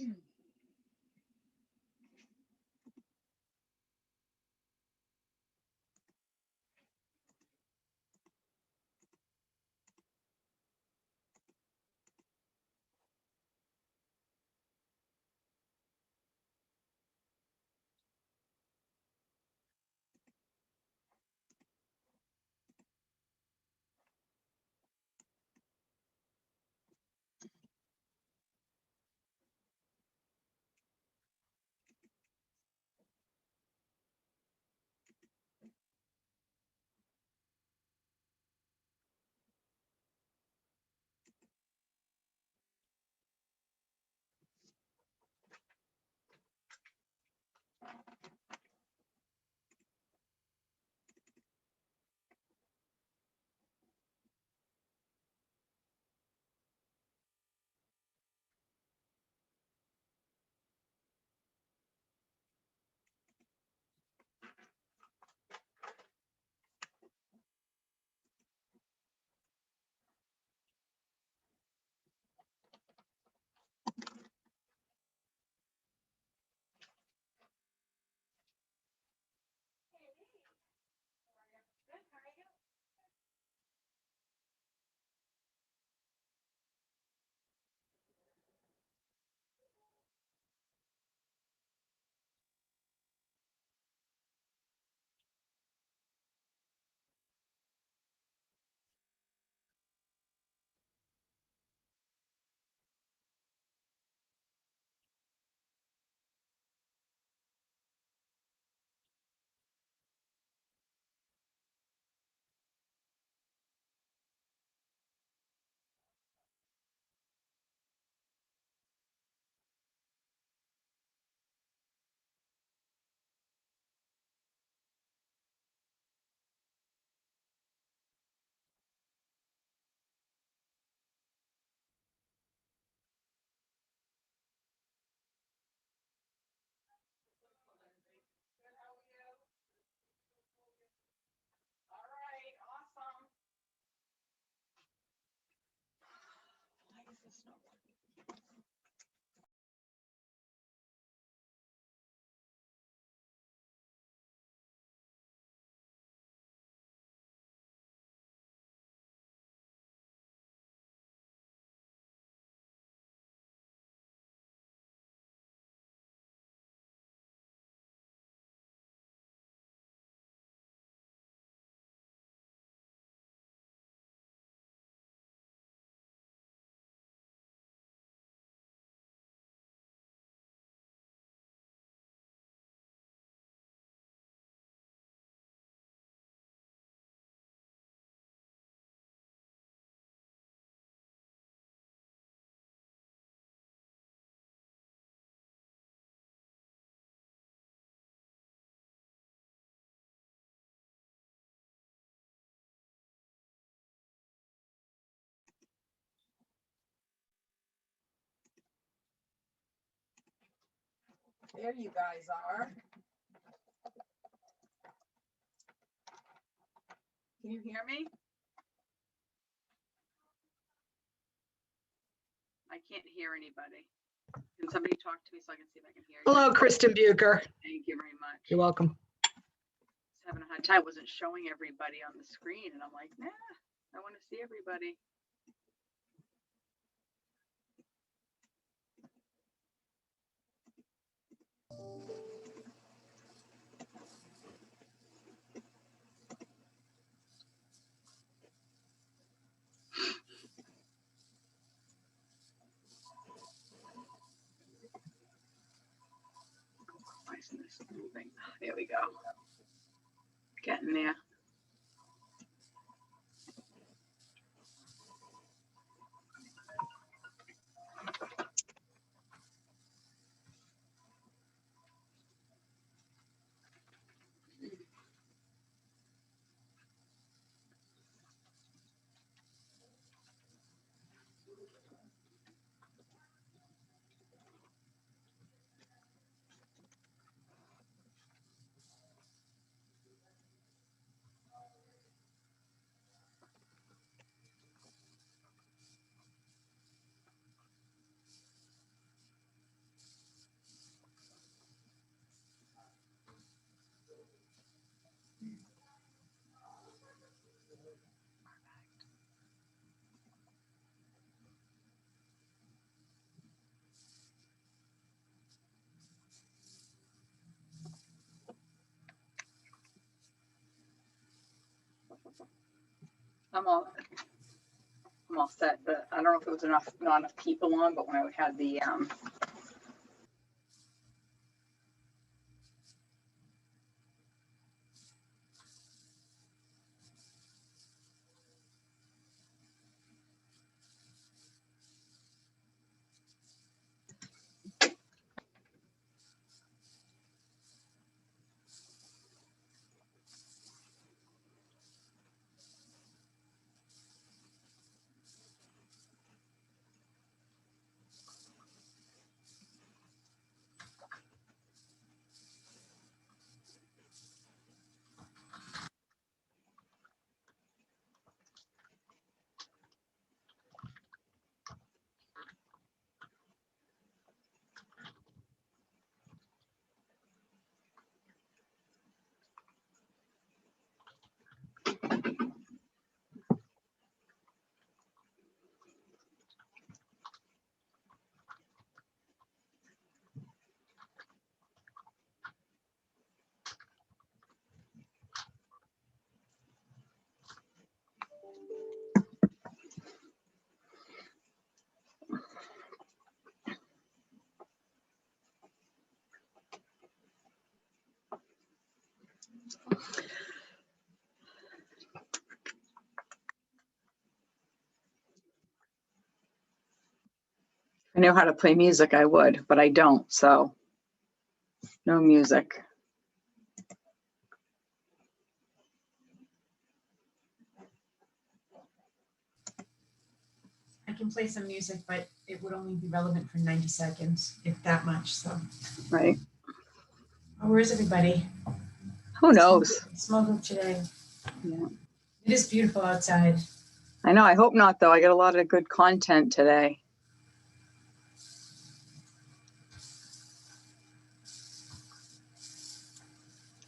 There you guys are. Can you hear me? I can't hear anybody. Can somebody talk to me so I can see if I can hear you? Hello, Kristen Bucher. Thank you very much. You're welcome. Just having a hard time. Wasn't showing everybody on the screen, and I'm like, nah, I want to see everybody. Why isn't this moving? There we go. Getting there. I'm all set, but I don't know if it was not enough people on, but when I had the, I knew how to play music, I would, but I don't, so no music. I can play some music, but it would only be relevant for 90 seconds, if that much, so. Right. Oh, where is everybody? Who knows? Small group today. Yeah. It is beautiful outside. I know. I hope not, though. I get a lot of good content today.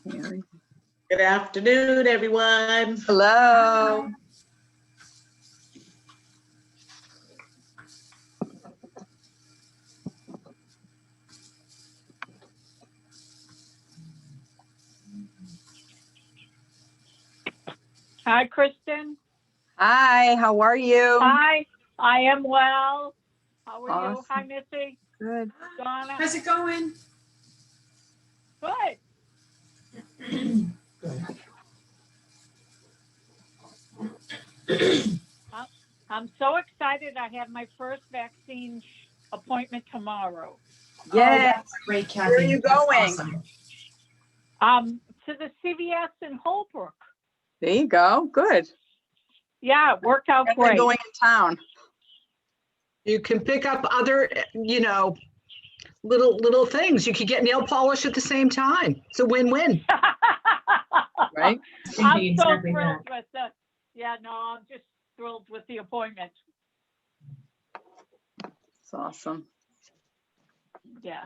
Good afternoon, everyone. Hello. Hi, Kristen. Hi, how are you? Hi, I am well. How are you? Awesome. Hi, Missy. Good. Donna. How's it going? Good. I'm so excited. I have my first vaccine appointment tomorrow. Oh, Yeah. that's great, Kathy. Where are you That's going? awesome. To the CVS in Holbrook. There you go. Good. Yeah, it worked out When are great. you going in town? You can pick up other, little things. You could get nail polish at the same time. It's a win-win. Right? I'm Indeed, so exactly thrilled that. with the, yeah, no, I'm just thrilled with the appointment. It's awesome. Yeah.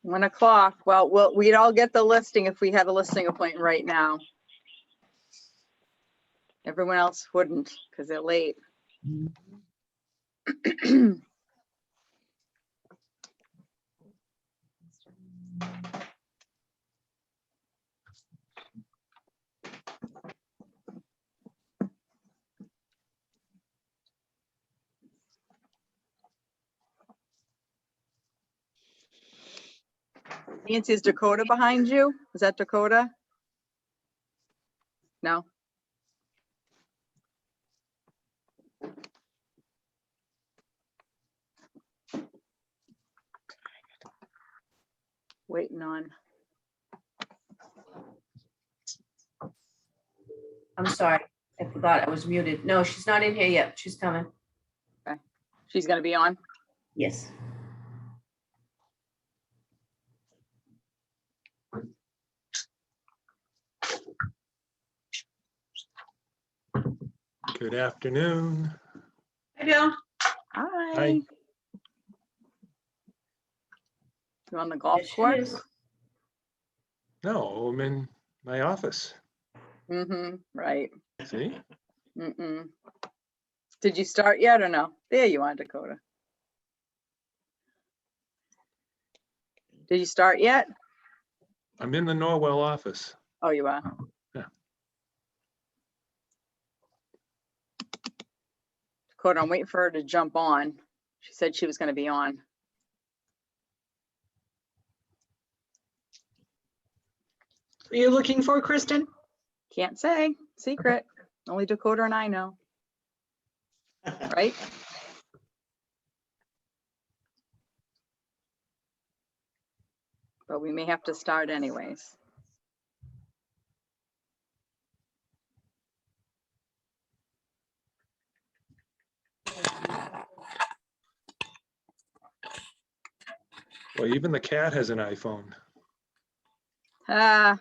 1 o'clock. Well, we'd all get the listing if we had a listing appointment right now. Everyone else wouldn't because they're late. Nancy, is Dakota behind you? Is that Dakota? No? Waiting on. I'm sorry, I forgot I was muted. No, she's not in here yet. She's coming. She's gonna be on. Yes. Good afternoon. Hi, Bill. Hi. Hi. You on the golf Yes, she course? is. No, I'm in my office. Mm-hmm. Right. See? Mm-mm. Did you start yet or no? There you are, Dakota. Did you start yet? I'm in the Norwell office. Oh, you are? Yeah. Dakota, I'm waiting for her to jump on. She said she was gonna be on. Are you looking for Kristen? Can't say, secret. Only Dakota and I know, right? But we may have to start anyways. Well, even the cat has an iPhone. Ah,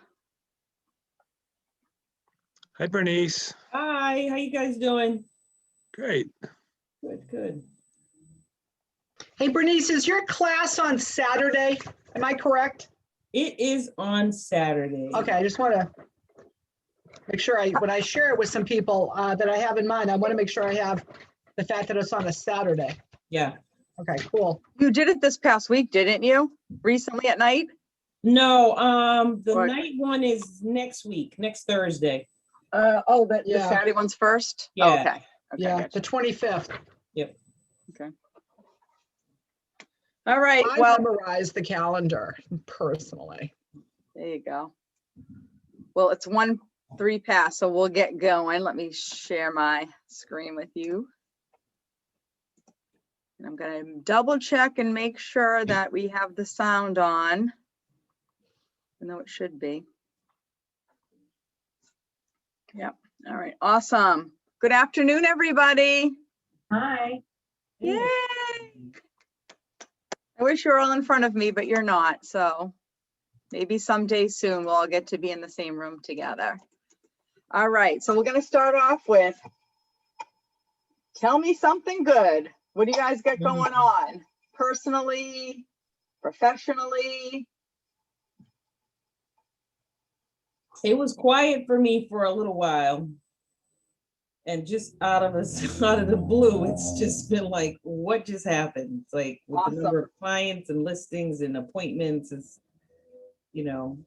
Hi, Bernice. Hi, how you guys doing? Great. Good, good. Hey, Bernice, is your class on Saturday? Am I correct? It is on Saturday. Okay, I just want to make sure when I share it with some people that I have in mind, I want to make sure I have the fact that it's on a Saturday. Yeah. Okay, cool. you did it this past week, didn't you? Recently at night? No, the Or- night one is next week, next Thursday. Oh, the Yeah. Saturday one's first? Yeah. Oh, okay. Okay, Yeah, gotcha. the 25th. All right, I well, memorized the calendar personally. there you go. Well, it's 1-3 past, so we'll get going. Let me share my screen with you. And I'm gonna double check and make sure that we have the sound on. I know it should be. Yep, all right, awesome. Good afternoon, everybody. Hi. Yay! I wish you were all in front of me, but you're not, so maybe someday soon we'll all get to be in the same room together. All right, so we're gonna start off with, tell me something good. What do you guys got going on? Personally, professionally? It was quiet for me for a little while. And just out of out of the blue, it's just been like, what just happened? It's like with Awesome. the number of clients and listings and appointments, it's,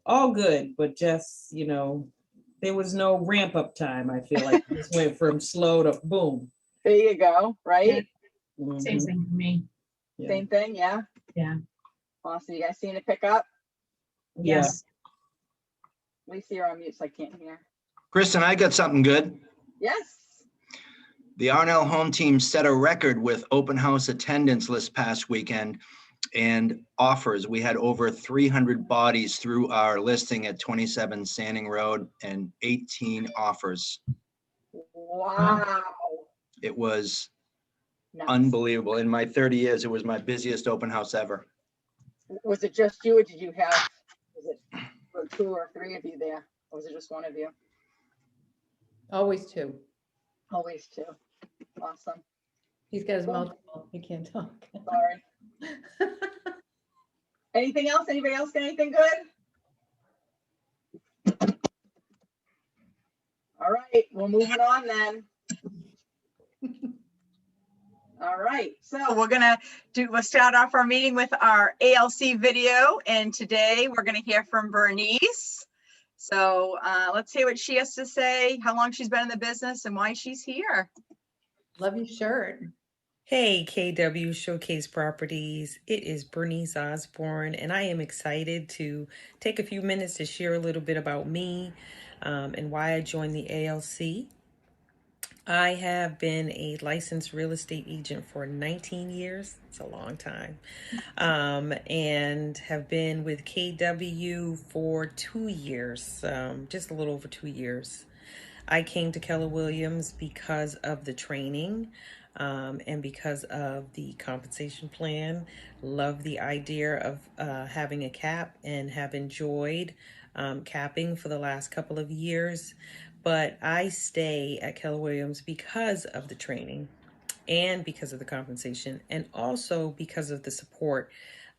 all good, but just, there was no ramp up time. I feel like it just went from slow to boom. There you go, right? Same Mhm. thing for me. Yeah. Same thing, yeah? Yeah. Awesome, you guys seen it pick up? Yeah. Yes. Lisa, you're on mute, so I can't hear. Kristen, I got something good. Yes, The Arnell home team set a record with open house attendance this past weekend and offers. We had over 300 bodies through our listing at 27 Sanning Road and 18 offers. wow. It was Nice. unbelievable. In my 30 years, it was my busiest open house ever. Was it just you, or did you have, was it or 2 or 3 of you there? Or was it just one of you? Always two. Always 2. Awesome, He's got his Cool. mouth full. He can't talk. sorry. Anything else? Anybody else got anything good? All right, well, moving on then. All right, so we'll start off our meeting with our ALC video, and today we're gonna hear from Bernice. So let's hear what she has to say, how long she's been in the business and why she's here. Love your shirt. Hey, KW Showcase Properties. It is Bernice Osborne, and I am excited to take a few minutes to share a little bit about me and why I joined the ALC. I have been a licensed real estate agent for 19 years. It's a long time. And have been with KW for 2 years, just a little over 2 years. I came to Keller Williams because of the training and because of the compensation plan. Love the idea of having a cap and have enjoyed capping for the last couple of years. But I stay at Keller Williams because of the training and because of the compensation, and also because of the support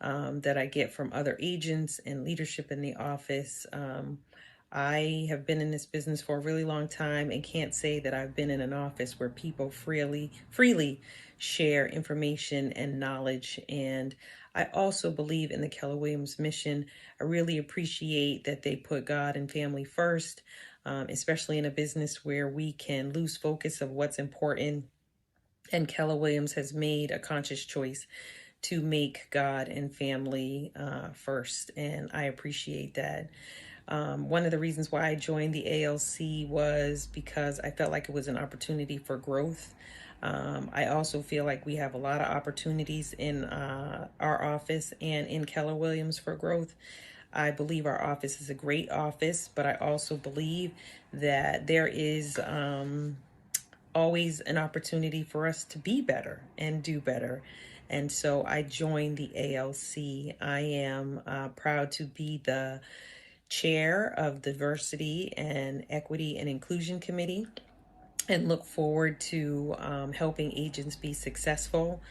that I get from other agents and leadership in the office. I have been in this business for a really long time and can't say that I've been in an office where people freely share information and knowledge. And I also believe in the Keller Williams mission. I really appreciate that they put God and family first, especially in a business where we can lose focus of what's important. And Keller Williams has made a conscious choice to make God and family first. And I appreciate that. One of the reasons why I joined the ALC was because I felt like it was an opportunity for growth. I also feel like we have a lot of opportunities in our office and in Keller Williams for growth. I believe our office is a great office, but I also believe that there is always an opportunity for us to be better and do better. And so I joined the ALC. I am proud to be the chair of Diversity and Equity and Inclusion Committee and look forward to helping agents be successful,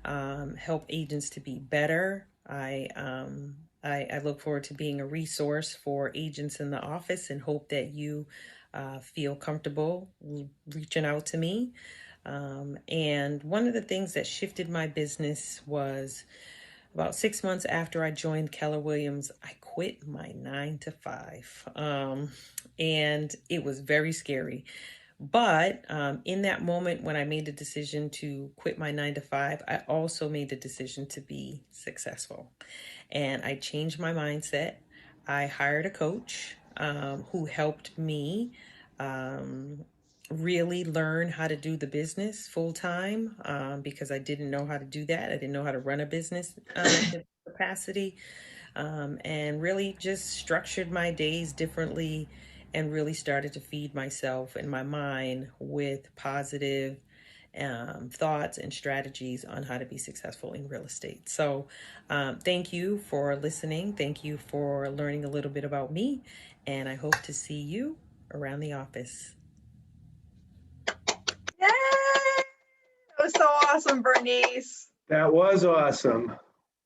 help agents to be better. I look forward to being a resource for agents in the office and hope that you feel comfortable reaching out to me. And one of the things that shifted my business was about 6 months after I joined Keller Williams, I quit my 9 to 5. And it was very scary. But in that moment when I made the decision to quit my 9 to 5, I also made the decision to be successful. And I changed my mindset. I hired a coach who helped me really learn how to do the business full time because I didn't know how to do that. I didn't know how to run a business in capacity, and really just structured my days differently and really started to feed myself and my mind with positive thoughts and strategies on how to be successful in real estate. So thank you for listening. Thank you for learning a little bit about me. And I hope to see you around the office. Yay! That was so awesome, Bernice. That was awesome.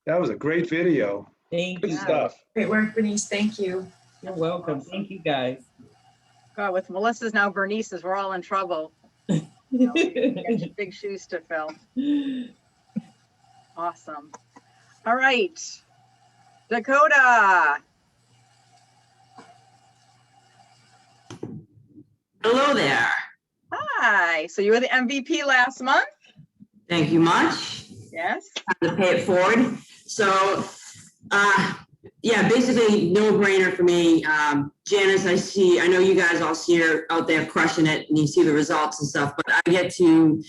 That was a great video. Thank Good you. stuff. Great work, Bernice. Thank you. You're welcome. Thank you, guys. God, with Melissa's now Bernice's, we're all in trouble. You know, we got big shoes to fill. Awesome. All right. Dakota. Hello there. Hi. So you were the MVP last month? Thank you much. Yes. Time to pay it forward. So, yeah, basically no brainer for me. Janice, I know you guys all see her out there crushing it and you see the results and stuff, but I get to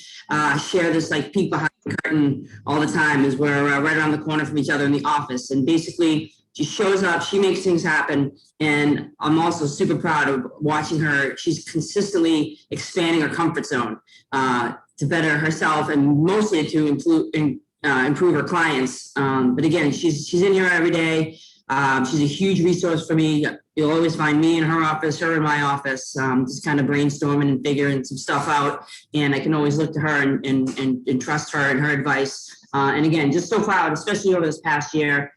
share this like peek behind the curtain all the time as we're right around the corner from each other in the office. And basically she shows up, she makes things happen. And I'm also super proud of watching her. She's consistently expanding her comfort zone to better herself and mostly to improve her clients. But again, she's in here every day. She's a huge resource for me. You'll always find me in her office, her in my office, just kind of brainstorming and figuring some stuff out. And I can always look to her and trust her and her advice. And again, just so proud, especially over this past year.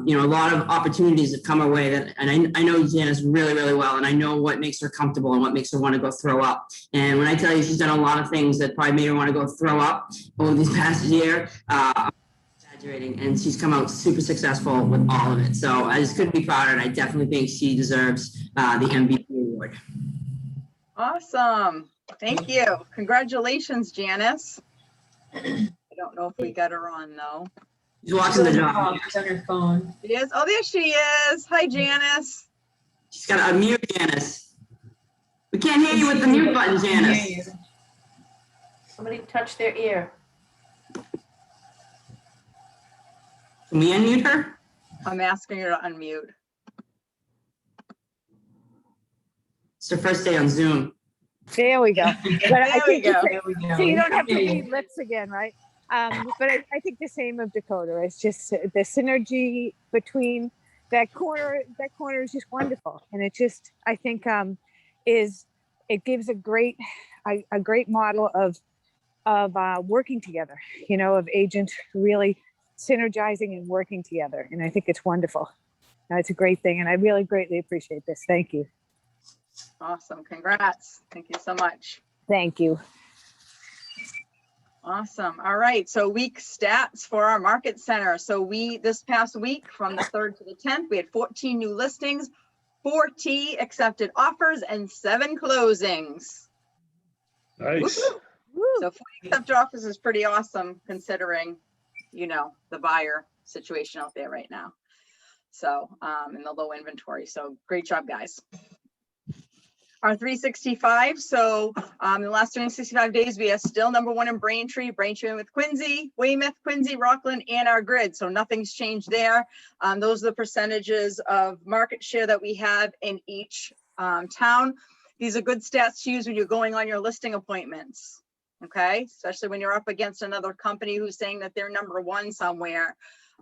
You know, a lot of opportunities have come our way and I know Janice really, really well, and I know what makes her comfortable and what makes her want to go throw up. And when I tell you she's done a lot of things that probably made her want to go throw up over this past year, I'm exaggerating, and she's come out super successful with all of it. So I just couldn't be prouder, and I definitely think she deserves the MVP award. Awesome. Thank you. Congratulations, Janice. I don't know if we got her on though. She's watching the job. She's on her phone. She is. Oh, there she is. Hi, Janice. She's got to unmute Janice. We can't hear you with the mute button, Janice. Somebody touch their ear. Can we unmute her? I'm asking her to unmute. It's her first day on Zoom. There we go. But I There we think go. There we go. so you don't have to Yeah. read lips again, right? But I think the same of Dakota. It's just the synergy between that corner. That corner is just wonderful, and it just I think it gives a great model of working together. You know, of agents really synergizing and working together, and I think it's wonderful. It's a great thing, and I really greatly appreciate this. Thank you. Awesome. Congrats. Thank you so much. Thank you. Awesome. All right. So week stats for our market center. So this past week from the 3rd to the 10th, we had 14 new listings, 40 accepted offers, and 7 closings. Nice. Woo-hoo. So 40 accepted offers is pretty awesome considering, the buyer situation out there right now. So, in the low inventory. So great job, guys. Our 365. So in the last 365 days, we are still #1 in Braintree with Quincy, Weymouth, Quincy, Rockland, and our grid. So nothing's changed there. Those are the percentages of market share that we have in each town. These are good stats to use when you're going on your listing appointments. Okay, especially when you're up against another company who's saying that they're #1 somewhere.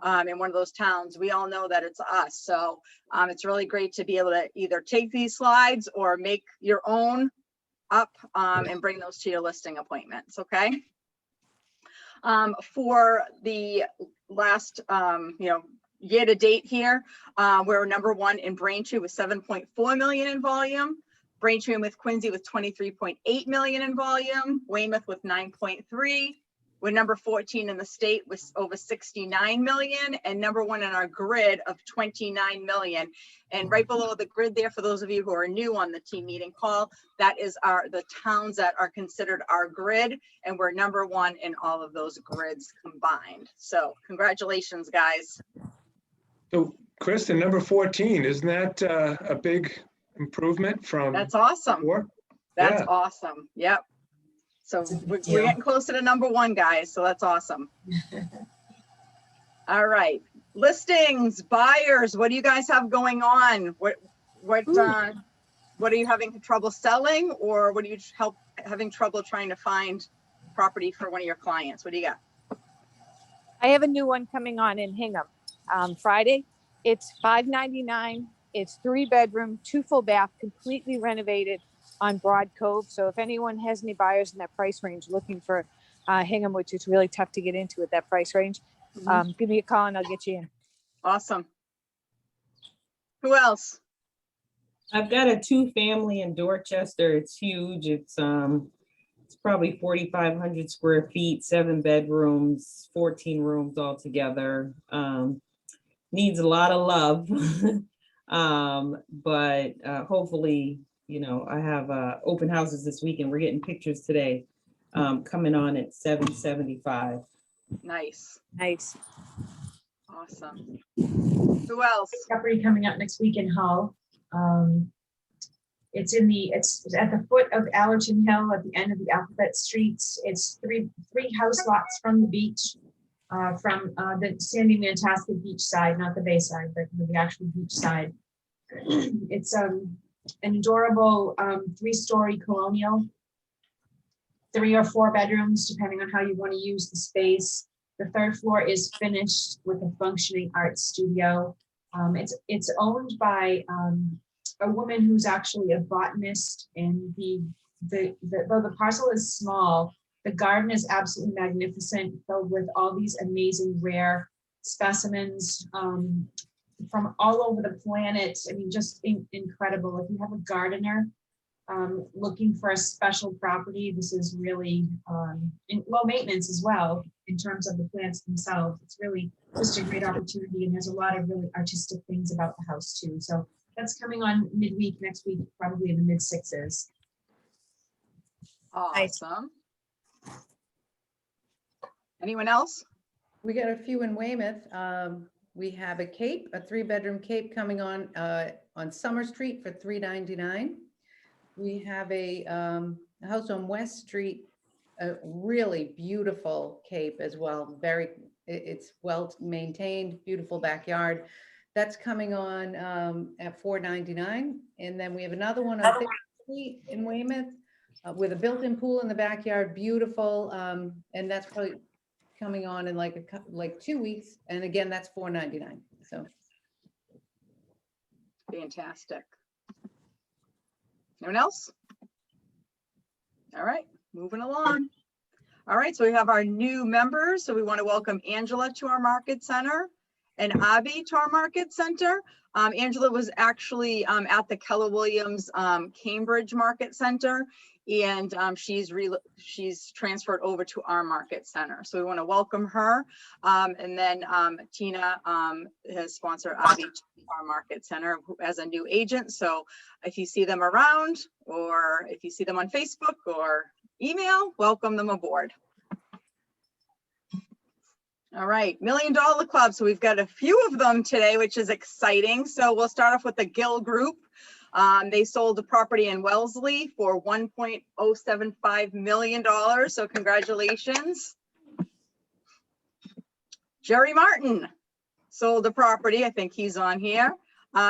In one of those towns. We all know that it's us. So it's really great to be able to either take these slides or make your own up and bring those to your listing appointments. Okay. For the last, year to date here, we're #1 in Braintree with 7.4 million in volume. Braintree with Quincy with 23.8 million in volume. Weymouth with 9.3. We're #14 in the state with over 69 million, and #1 in our grid of 29 million. And right below the grid there, for those of you who are new on the team meeting call, that is the towns that are considered our grid, and we're #1 in all of those grids combined. So congratulations, guys. So Kristen, #14, isn't that a big improvement from? That's awesome. before? That's Yeah. awesome. Yep. So It's a big we're deal. getting closer to #1, guys. So that's awesome. All right. Listings, buyers, what do you guys have going on? What are you having trouble selling, or what are you having trouble trying to find property for one of your clients? What do you got? I have a new one coming on in Hingham Friday. It's $599. It's 3-bedroom, 2 full bath, completely renovated on Broad Cove. So if anyone has any buyers in that price range looking for Hingham, which is really tough to get into at that price range, give me a call and I'll get you in. Awesome. Who else? I've got a 2-family in Dorchester. It's huge. It's probably 4,500 square feet, 7 bedrooms, 14 rooms altogether. Needs a lot of love. But hopefully, I have open houses this week, and we're getting pictures today, coming on at 775. Nice. Nice. Awesome. Who else? Property coming up next week in Hull. It's at the foot of Allerton Hill at the end of the Alphabet Streets. It's three house lots from the beach, from the Sandy Mantasket beach side, not the bay side, but the actual beach side. It's an adorable 3-story colonial, 3 or 4 bedrooms, depending on how you want to use the space. The 3rd floor is finished with a functioning art studio. It's owned by a woman who's actually a botanist, and though the parcel is small, the garden is absolutely magnificent, filled with all these amazing rare specimens from all over the planet. I mean, just incredible. If you have a gardener looking for a special property, this is really low maintenance as well in terms of the plants themselves. It's really just a great opportunity, and there's a lot of really artistic things about the house too. So that's coming on midweek next week, probably in the mid-6s. Awesome. Anyone else? We got a few in Weymouth. We have a 3-bedroom cape coming on Summer Street for $399. We have a house on West Street, a really beautiful cape as well. It's well maintained, beautiful backyard. That's coming on at $499. And then we have another one on 6th Street in Weymouth with a built-in pool in the backyard, beautiful. And that's probably coming on in like 2 weeks. And again, that's $499. So Fantastic. Anyone else? All right, moving along. All right, so we have our new members. So we want to welcome Angela to our Market Center, and Abbey Tar Market Center. Angela was actually at the Keller Williams Cambridge Market Center, and she's transferred over to our market center. So we want to welcome her. And then Tina has sponsored Abbey Tar Market Center as a new agent. So if you see them around, or if you see them on Facebook or email, welcome them aboard. All right, $1 Million Club. So we've got a few of them today, which is exciting. So we'll start off with the Gill Group. They sold a property in Wellesley for $1.075 million. So congratulations. Jerry Martin sold a property, I think he's on here,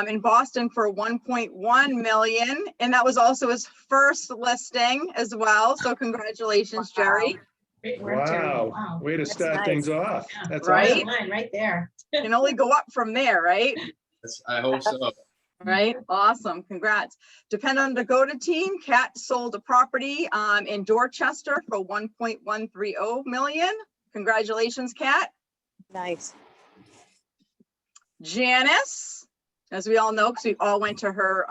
in Boston for $1.1 million. And that was also his first listing as well. So congratulations, Jerry. Great work, Terry. Wow, way to That's start nice. things off. Yeah. That's Right? awesome. Line right there. Can only go up from there, right? I hope so. Right, awesome, congrats. Depend on Dakota team, Kat sold a property in Dorchester for $1.130 million. Congratulations, Kat. Nice. Janice, as we all know, because we all went to her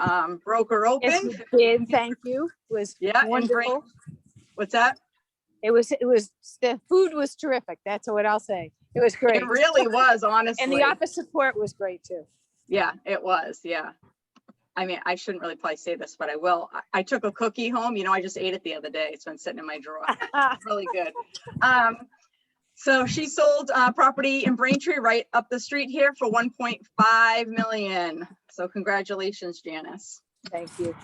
broker Yes, open. we did. Thank you. It was Yeah, and wonderful. What's that? It was, the food was terrific. That's what I'll say. It was great. It really was, honestly. And the office support was great too. Yeah, it was, yeah. I mean, I shouldn't really probably say this, but I will. I took a cookie home, I just ate it the other day. It's been sitting in my drawer. It's really good. So she sold property in Braintree right up the street here for $1.5 million. So congratulations, Janice. Thank you.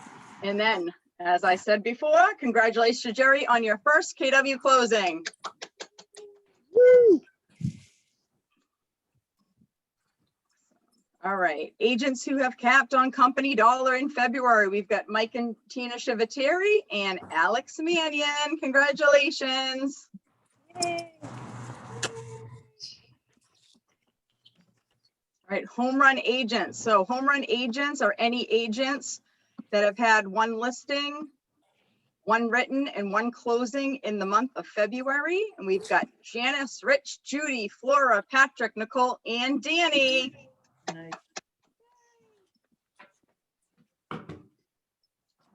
And then, as I said before, congratulations to Jerry on your first KW closing. Woo! All right, agents who have capped on company dollar in February. We've got Mike and Tina Shivateri and Alex Mannion. Congratulations. Yay. All right, home run agents. So home run agents are any agents that have had one listing, one written, and one closing in the month of February. And we've got Janice, Rich, Judy, Flora, Patrick, Nicole, and Danny.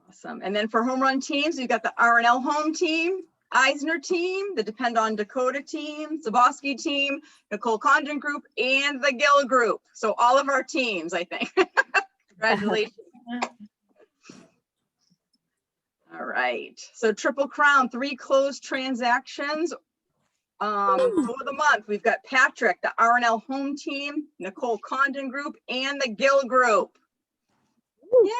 Awesome. And then for home run teams, we've got the R&L home team, Eisner team, the Depend on Dakota team, Zabosky team, Nicole Condon group, and the Gill group. So all of our teams, I think. Congratulations. All right. So Triple Crown, 3 closed transactions for the month. We've got Patrick, the R&L home team, Nicole Condon group, and the Gill group. Yeah.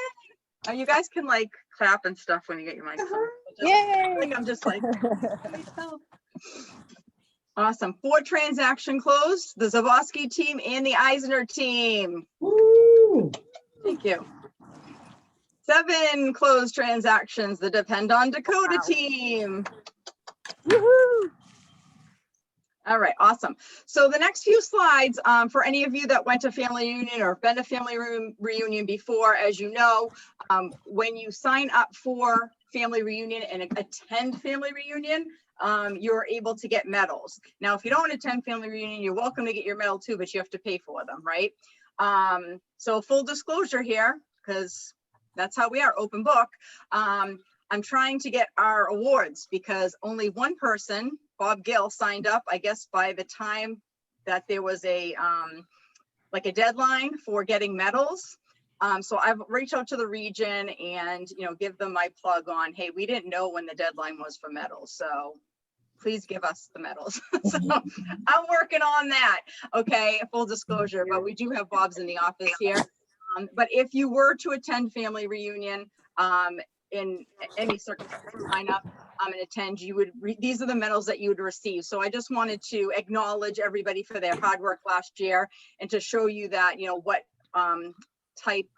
Oh, you guys can like clap and stuff when you get your microphone. Yay. I'm just like, awesome. 4 transaction closed, the Zabosky team and the Eisner team. Woo! Thank you. 7 closed transactions, the Depend on Dakota team. Woohoo. All right, awesome. So the next few slides, for any of you that went to family reunion or been to family reunion before, as you know, when you sign up for family reunion and attend family reunion, you're able to get medals. Now, if you don't attend family reunion, you're welcome to get your medal too, but you have to pay for them, right? So full disclosure here, because that's how we are, open book. I'm trying to get our awards because only one person, Bob Gill, signed up, I guess, by the time that there was a like a deadline for getting medals. So I've reached out to the region and, give them my plug on, hey, we didn't know when the deadline was for medals. So please give us the medals. So I'm working on that. Okay, full disclosure, but we do have Bob's in the office here. But if you were to attend family reunion, in any circumstance, sign up and attend, you would these are the medals that you would receive. So I just wanted to acknowledge everybody for their hard work last year and to show you that, what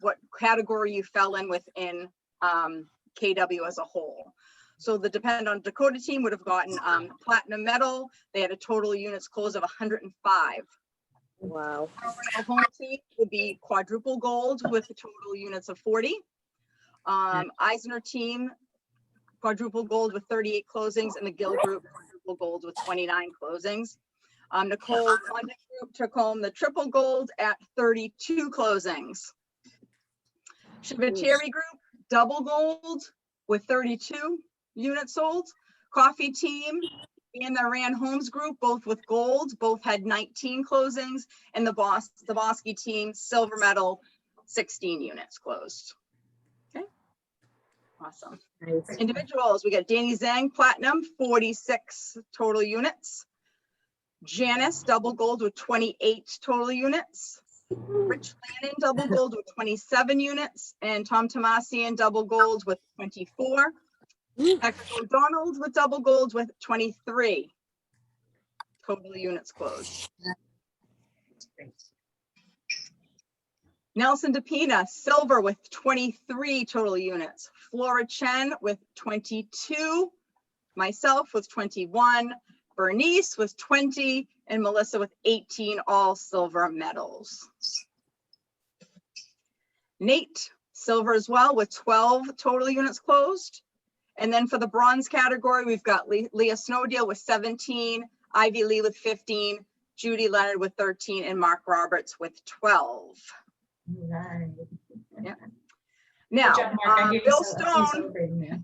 what category you fell in within KW as a whole. So the Depend on Dakota team would have gotten platinum medal. They had a total units close of 105. Wow. Our home team would be quadruple gold with total units of 40. Eisner team, quadruple gold with 38 closings, and the Gill group, quadruple gold with 29 closings. Nicole Condit Group took home the triple gold at 32 closings. Shivateri Group, double gold with 32 units sold. Coffee Team and the Rand Homes Group, both with gold, both had 19 closings. And the Bosky Team, silver medal, 16 units closed. Okay, awesome. Individuals, we got Danny Zhang, platinum, 46 total units. Janice, double gold with 28 total units. Rich Lannon, double gold with 27 units. And Tom Tomasian, double gold with 24. Hector O'Donnell with double gold with 23 total units closed. Nelson DePina, silver with 23 total units. Flora Chen with 22. Myself with 21. Bernice with 20. And Melissa with 18, all silver medals. Nate, silver as well with 12 total units closed. And then for the bronze category, we've got Leah Snowdale with 17, Ivy Lee with 15, Judy Leonard with 13, and Mark Roberts with 12. Right. Yeah. Now, Good job, Mark. I hear you Bill still Stone, celebrating there.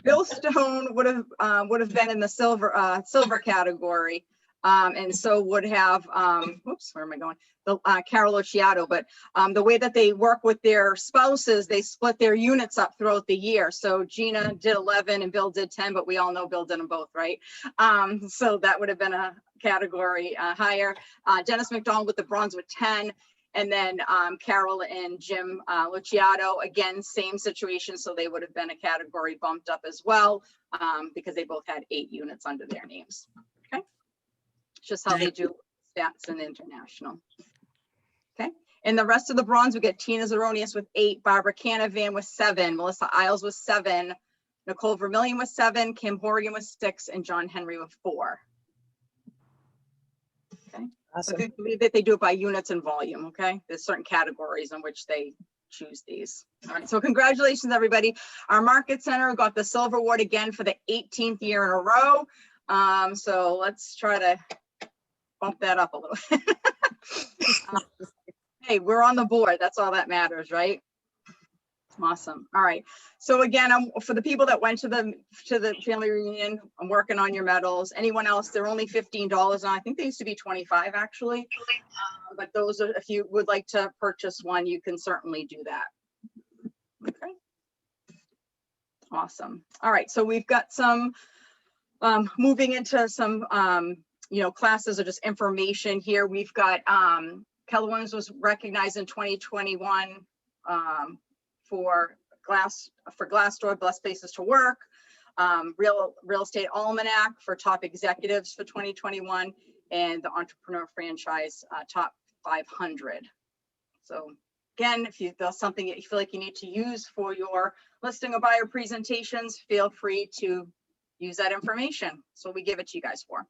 Bill Stone would have been in the silver category, and so would have. Whoops, where am I going? The Carol Occhiato, but the way that they work with their spouses, they split their units up throughout the year. So Gina did 11 and Bill did 10, but we all know Bill did them both, right? So that would have been a category higher. Dennis McDonald with the bronze with 10. And then Carol and Jim Luciato, again, same situation. So they would have been a category bumped up as well because they both had 8 units under their names. Okay. It's just how they do stats and international. Okay. And the rest of the bronze, we get Tina Zeronius with 8, Barbara Canavan with 7, Melissa Isles with 7, Nicole Vermillion with 7, Kim Horrigan with 6, and John Henry with 4. Okay. Awesome. So they do it by units and volume, okay? There's certain categories in which they choose these. All right, so congratulations, everybody. Our Market Center got the Silver Award again for the 18th year in a row. So let's try to bump that up a little. Hey, we're on the board. That's all that matters, right? Awesome. All right. So again, for the people that went to the family reunion, I'm working on your medals. Anyone else, they're only $15, and I think they used to be 25 actually. But those are, if you would like to purchase one, you can certainly do that. Okay. Awesome. All right. So we've got some moving into some classes or just information here. We've got Keller Williams was recognized in 2021 for Glassdoor, Best Places to Work, Real Estate Almanac for top executives for 2021, and the Entrepreneur Franchise Top 500. So again, if there's something that you feel like you need to use for your listing or buyer presentations, feel free to use that information. So we give it to you guys for.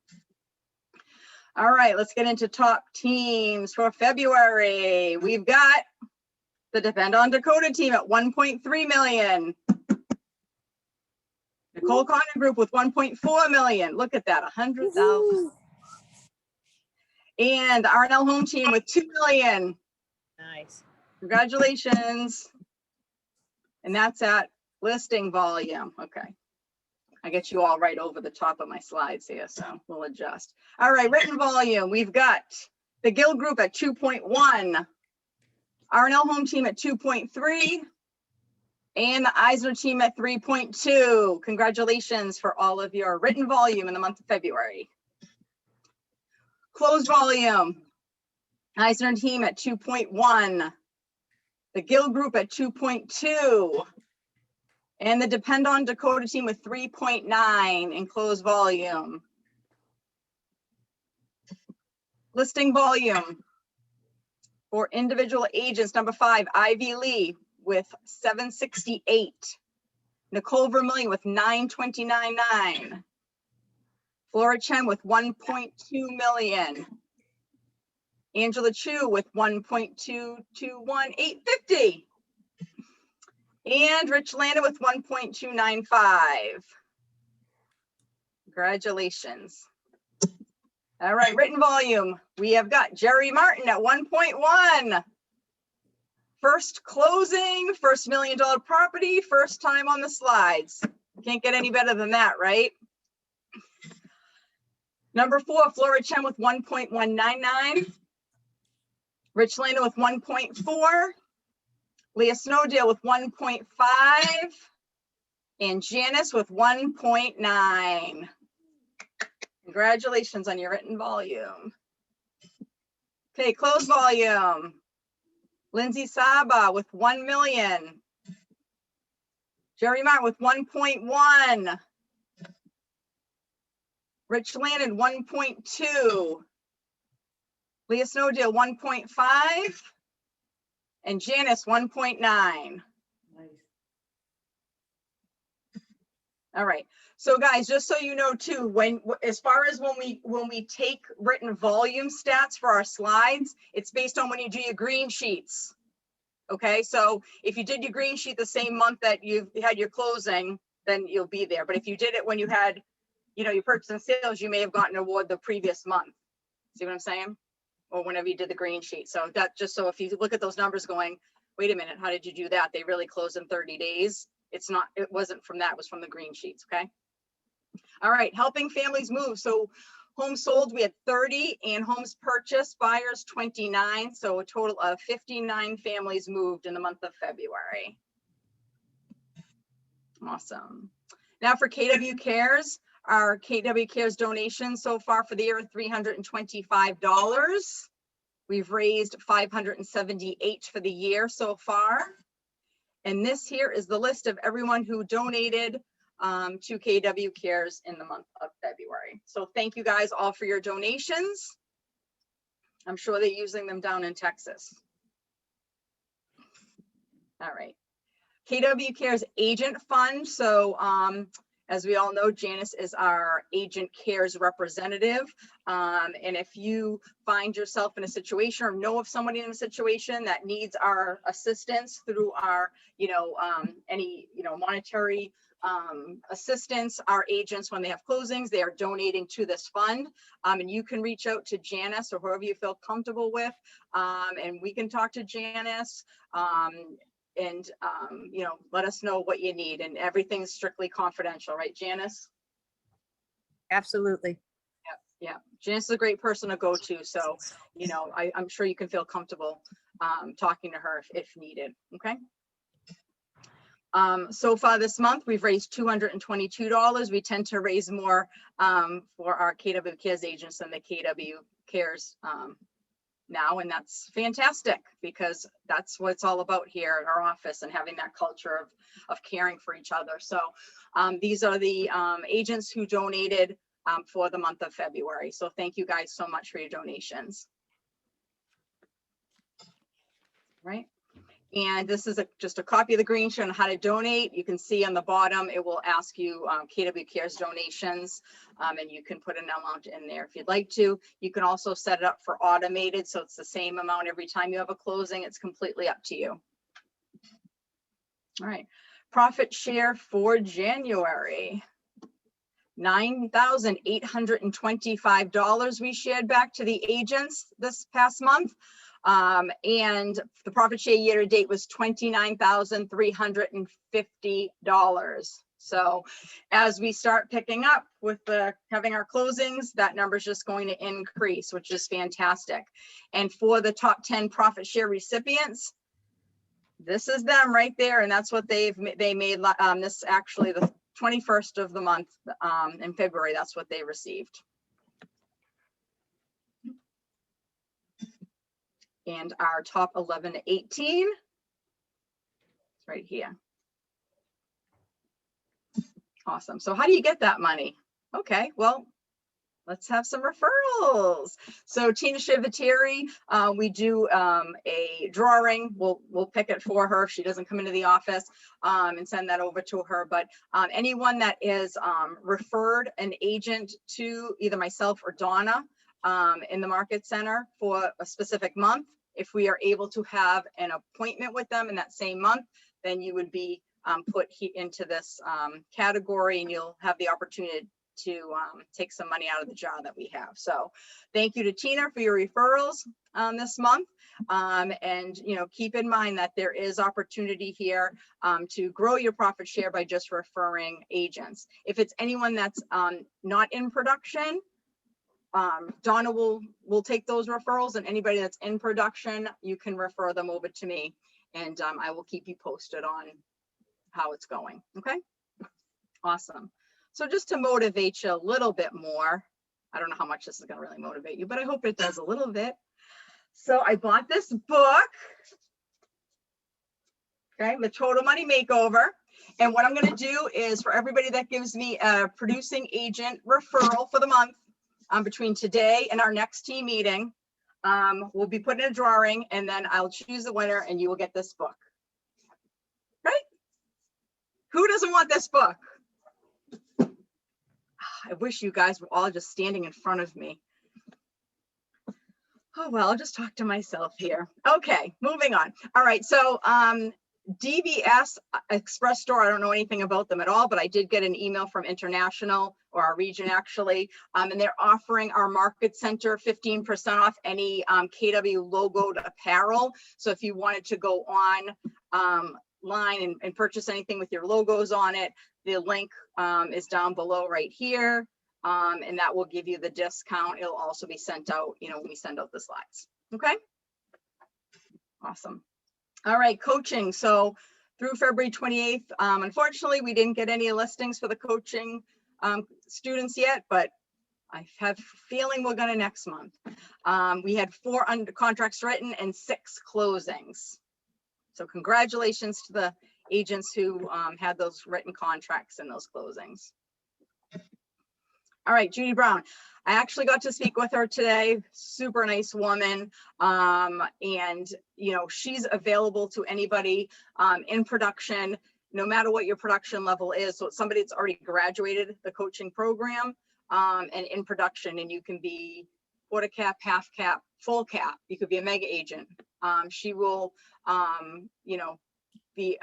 All right, let's get into top teams for February. We've got the Depend on Dakota team at 1.3 million. Nicole Condon Group with 1.4 million. Look at that, 100,000. And the R&L Home team with 2 million. Nice. Congratulations. And that's at listing volume. Okay. I get you all right over the top of my slides here, so we'll adjust. All right, written volume. We've got the Gill Group at 2.1. R&L Home team at 2.3, and the Eisner team at 3.2. Congratulations for all of your written volume in the month of February. Closed volume, Eisner team at 2.1, the Gill Group at 2.2, and the Depend on Dakota team with 3.9 in closed volume. Listing volume. For individual agents, number 5, Ivy Lee with 768. Nicole Vermillion with 929.9. Flora Chen with 1.2 million. Angela Chu with 1.221850. And Rich Landa with 1.295. Congratulations. All right, written volume. We have got Jerry Martin at 1.1. First closing, first $1 million property, first time on the slides. Can't get any better than that, right? Number 4, Flora Chen with 1.199. Rich Lana with 1.4. Leah Snowdale with 1.5. And Janice with 1.9. Congratulations on your written volume. Okay, close volume. Lindsay Saba with 1 million. Jerry Martin with 1.1. Rich Lannon 1.2. Leah Snowdale 1.5. And Janice 1.9. Nice. All right. So guys, just so you know too, when as far as when we take written volume stats for our slides, it's based on when you do your green sheets. Okay, so if you did your green sheet the same month that you had your closing, then you'll be there. But if you did it when you had, you know, your purchase and sales, you may have gotten an award the previous month. See what I'm saying? Or whenever you did the green sheet. So that just so if you look at those numbers going, wait a minute, how did you do that? They really closed in 30 days. It's not, it wasn't from that, it was from the green sheets, okay? All right, helping families move. So homes sold, we had 30, and homes purchased, buyers 29. So a total of 59 families moved in the month of February. Awesome. Now for KW Cares, our KW Cares donation so far for the year, $325. We've raised $578 for the year so far. And this here is the list of everyone who donated to KW Cares in the month of February. So thank you guys all for your donations. I'm sure they're using them down in Texas. All right. KW Cares Agent Fund. So as we all know, Janice is our Agent Cares representative. And if you find yourself in a situation or know of somebody in a situation that needs our assistance through our, any, monetary assistance, our agents, when they have closings, they are donating to this fund. And you can reach out to Janice or whoever you feel comfortable with. And we can talk to Janice. And let us know what you need, and everything's strictly confidential, right, Janice? Absolutely. Yeah. Janice is a great person to go to. So, I'm sure you can feel comfortable talking to her if needed. Okay. So far this month, we've raised $222. We tend to raise more for our KW Cares agents than the KW Cares now, and that's fantastic because that's what it's all about here in our office, and having that culture of caring for each other. So these are the agents who donated for the month of February. So thank you guys so much for your donations. Right. And this is just a copy of the green sheet on how to donate. You can see on the bottom, it will ask you KW Cares donations, and you can put an amount in there if you'd like to. You can also set it up for automated, so it's the same amount every time you have a closing. It's completely up to you. All right, profit share for January. $9,825 we shared back to the agents this past month. And the profit share year to date was $29,350. So as we start picking up with having our closings, that number is just going to increase, which is fantastic. And for the top 10 profit share recipients, this is them right there. And that's what they made this actually the 21st of the month in February. That's what they received. And our top 11 to 18, it's right here. Awesome. So how do you get that money? Okay, well, let's have some referrals. So Tina Shivateri, we do a drawing. We'll pick it for her if she doesn't come into the office, and send that over to her. But anyone that is referred an agent to either myself or Donna in the Market Center for a specific month, if we are able to have an appointment with them in that same month, then you would be put into this category, and you'll have the opportunity to take some money out of the jar that we have. So thank you to Tina for your referrals this month. And, you know, keep in mind that there is opportunity here to grow your profit share by just referring agents. If it's anyone that's not in production, Donna will take those referrals, and anybody that's in production, you can refer them over to me, and I will keep you posted on how it's going. Okay. Awesome. So just to motivate you a little bit more, I don't know how much this is going to really motivate you, but I hope it does a little bit. So I bought this book, okay, The Total Money Makeover. And what I'm going to do is, for everybody that gives me a producing agent referral for the month, between today and our next team meeting, we'll be putting a drawing, and then I'll choose the winner, and you will get this book. Right? Who doesn't want this book? I wish you guys were all just standing in front of me. Oh, well, I'll just talk to myself here. Okay, moving on. All right, so DBS Express Store, I don't know anything about them at all, but I did get an email from International, or our region actually, and they're offering our market center 15% off any KW logoed apparel. So if you wanted to go on line and purchase anything with your logos on it, the link is down below right here. And that will give you the discount. It'll also be sent out, you know, when we send out the slides. Okay. Awesome. All right, coaching. So through February 28th, unfortunately, we didn't get any listings for the coaching students yet, but I have a feeling we're going to next month. We had 4 under contracts written and 6 closings. So congratulations to the agents who had those written contracts and those closings. All right, Judy Brown. I actually got to speak with her today. Super nice woman. And, you know, she's available to anybody in production, no matter what your production level is. So it's somebody that's already graduated the coaching program and in production, and you can be quarter cap, half cap, full cap. You could be a mega agent. She will, you know, be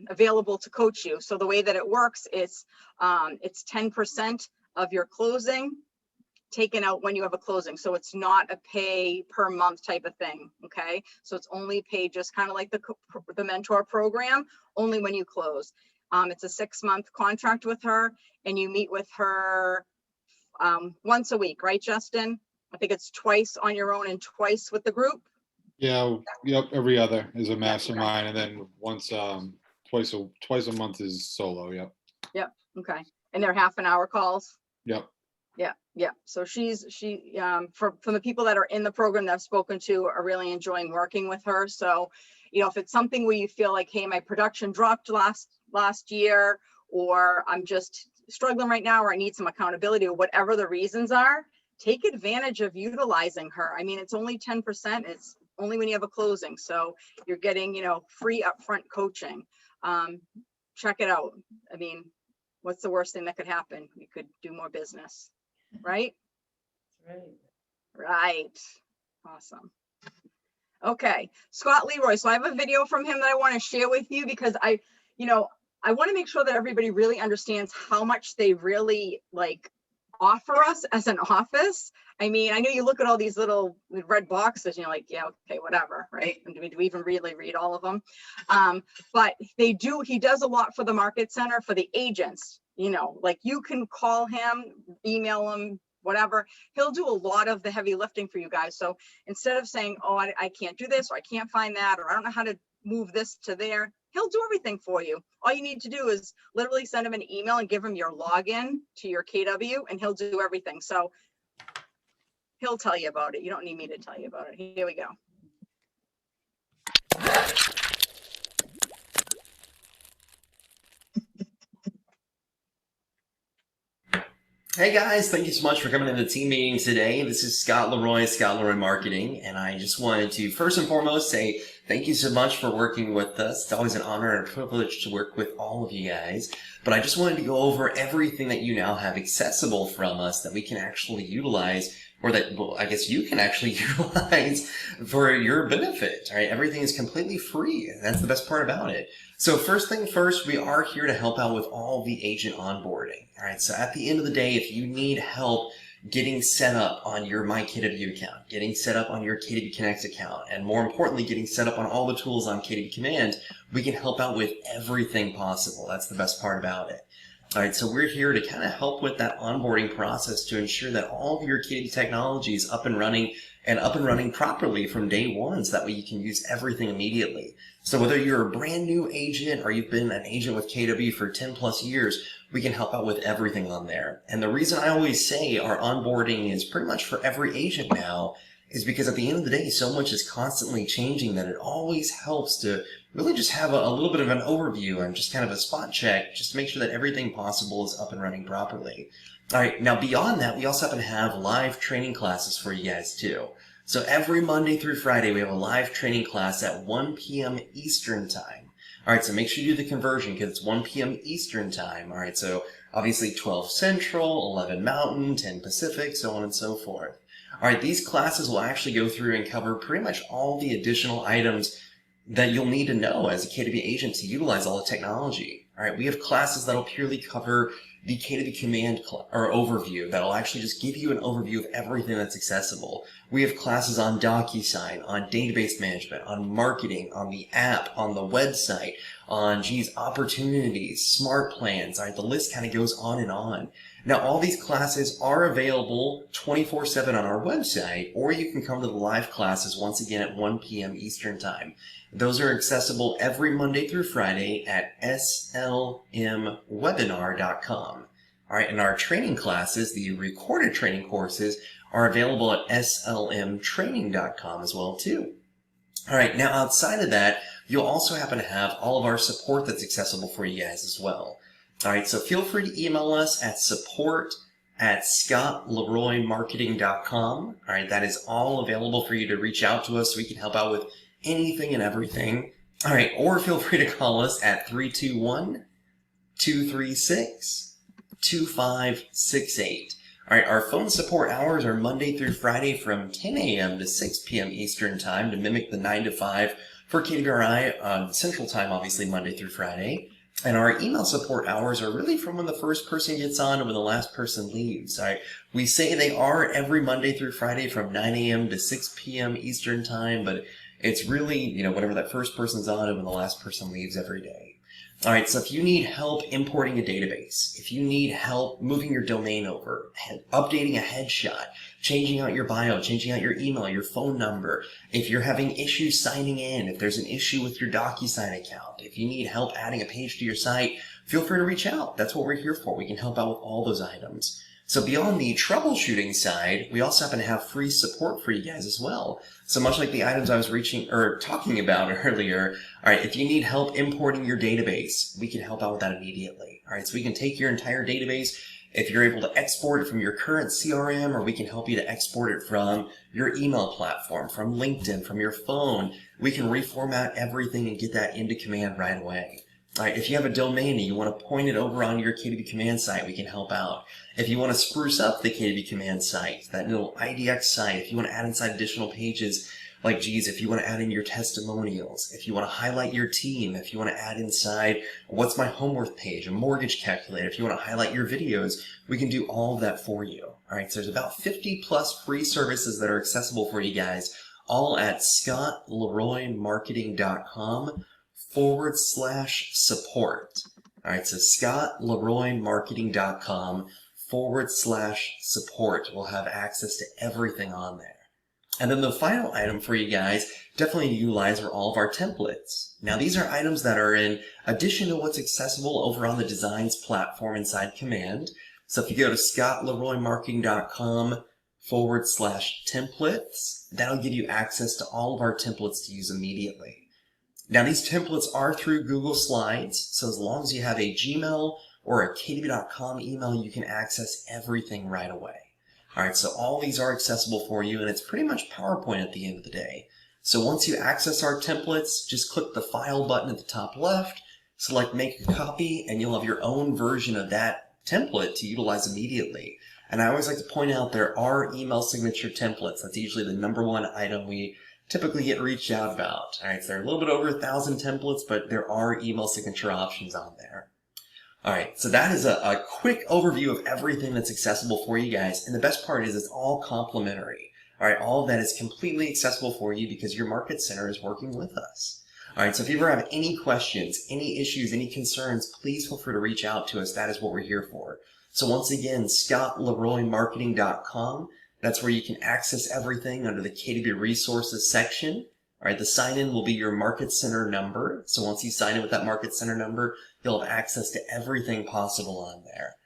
available to coach you. So the way that it works is it's 10% of your closing taken out when you have a closing. So it's not a pay per month type of thing. Okay. So it's only paid just kind of like the mentor program, only when you close. It's a 6-month contract with her, and you meet with her once a week, right, Justin? I think it's twice on your own and twice with the group. Yeah, yep, every other is a mastermind, and then once twice a month is solo. Yep. Yep. Okay. And they're half-an-hour calls. Yep. Yeah. So from the people that are in the program that I've spoken to are really enjoying working with her. So, you know, if it's something where you feel like, hey, my production dropped last year, or I'm just struggling right now, or I need some accountability, or whatever the reasons are, take advantage of utilizing her. I mean, it's only 10%. It's only when you have a closing. So you're getting, you know, free upfront coaching. Check it out. I mean, what's the worst thing that could happen? You could do more business, right? Right. Awesome. Okay. Scott Leroy. So I have a video from him that I want to share with you, because I want to make sure that everybody really understands how much they really offer us as an office. I mean, I know you look at all these little red boxes and you're like, yeah, okay, whatever, right? And do we even really read all of them? But he does a lot for the market center, for the agents, you know, like you can call him, email him, whatever. He'll do a lot of the heavy lifting for you guys. So instead of saying, oh, I can't do this, or I can't find that, or I don't know how to move this to there, he'll do everything for you. All you need to do is literally send him an email and give him your login to your KW, and he'll do everything. So he'll tell you about it. You don't need me to tell you about it. Here we go. Hey guys, thank you so much for coming to the team meeting today. This is Scott Leroy, Scott Leroy Marketing, and I just wanted to first and foremost say Thank you so much for working with us. It's always an honor and a privilege to work with all of you guys. But I just wanted to go over everything that you now have accessible from us that we can actually utilize, or that, well, I guess you can actually utilize for your benefit, right? Everything is completely free. And that's the best part about it. So first thing first, we are here to help out with all the agent onboarding. All right. So at the end of the day, if you need help getting set up on your MyKW account, getting set up on your KW Connect account, and more importantly, getting set up on all the tools on KW Command, we can help out with everything possible. That's the best part about it. All right, so we're here to kind of help with that onboarding process to ensure that all of your KW technology is up and running properly from day one, so that way you can use everything immediately. So whether you're a brand new agent or you've been an agent with KW for 10 plus years, we can help out with everything on there. And the reason I always say our onboarding is pretty much for every agent now is because at the end of the day, so much is constantly changing that it always helps to really just have a little bit of an overview and just kind of a spot check, just to make sure that everything possible is up and running properly. All right, now beyond that, we also happen to have live training classes for you guys too. So every Monday through Friday, we have a live training class at 1 p.m. Eastern time. All right, so make sure you do the conversion because it's 1 p.m. Eastern time. All right, so obviously 12 Central, 11 Mountain, 10 Pacific, so on and so forth. All right, these classes will actually go through and cover pretty much all the additional items that you'll need to know as a KW agent to utilize all the technology. All right, we have classes that'll purely cover the KW Command or overview that'll actually just give you an overview of everything that's accessible. We have classes on DocuSign, on database management, on marketing, on the app, on the website, on, opportunities, smart plans. All right, the list kind of goes on and on. Now, all these classes are available 24/7 on our website, or you can come to the live classes once again at 1 p.m. Eastern Time. Those are accessible every Monday through Friday at slmwebinar.com. All right, and our training classes, the recorded training courses, are available at slmtraining.com as well too. All right, now outside of that, you'll also happen to have all of our support that's accessible for you guys as well. All right, so feel free to email us at support@scottleroymarketing.com. All right, that is all available for you to reach out to us so we can help out with anything and everything. All right, or feel free to call us at 321-236-2568. All right, our phone support hours are Monday through Friday from 10 a.m. to 6 p.m. Eastern Time to mimic the 9 to 5 for KWRI Central Time, obviously Monday through Friday. And our email support hours are really from when the first person gets on to when the last person leaves. All right, we say they are every Monday through Friday from 9 a.m. to 6 p.m. Eastern Time, but it's really, whenever that first person's on and when the last person leaves every day. All right, so if you need help importing a database, if you need help moving your domain over, updating a headshot, changing out your bio, changing out your email, your phone number, if you're having issues signing in, if there's an issue with your DocuSign account, if you need help adding a page to your site, feel free to reach out. That's what we're here for. We can help out with all those items. So beyond the troubleshooting side, we also happen to have free support for you guys as well. So much like the items I was talking about earlier, all right, if you need help importing your database, we can help out with that immediately. All right, so we can take your entire database. If you're able to export it from your current CRM, or we can help you to export it from your email platform, from LinkedIn, from your phone, we can reformat everything and get that into Command right away. All right, if you have a domain and you want to point it over on your KW Command site, we can help out. If you want to spruce up the KW Command site, that little IDX site, if you want to add inside additional pages, like, if you want to add in your testimonials, if you want to highlight your team, if you want to add inside what's my home worth page, a mortgage calculator, if you want to highlight your videos, we can do all of that for you. All right, so there's about 50 plus free services that are accessible for you guys, all at scottleroymarketing.com/support. All right, so scottleroymarketing.com/support. We'll have access to everything on there. And then the final item for you guys, definitely utilize are all of our templates. Now these are items that are in addition to what's accessible over on the Designs platform inside Command. So if you go to scottleroymarketing.com/templates, that'll give you access to all of our templates to use immediately. Now these templates are through Google Slides, so as long as you have a Gmail or a KW.com email, you can access everything right away. All right, so all these are accessible for you, and it's pretty much PowerPoint at the end of the day. So once you access our templates, just click the file button at the top left, select make a copy, and you'll have your own version of that template to utilize immediately. And I always like to point out there are email signature templates. That's usually the number one item we typically get reached out about. All right, so there are a little bit over 1,000 templates, but there are email signature options on there. All right, so that is a quick overview of everything that's accessible for you guys. And the best part is it's all complimentary. All right, all of that is completely accessible for you because your market center is working with us. All right, so if you ever have any questions, any issues, any concerns, please feel free to reach out to us. That is what we're here for. So once again, scottleroymarketing.com. That's where you can access everything under the KW Resources section. All right, the sign-in will be your Market Center number. So once you sign in with that Market Center number, you'll have access to everything possible on there.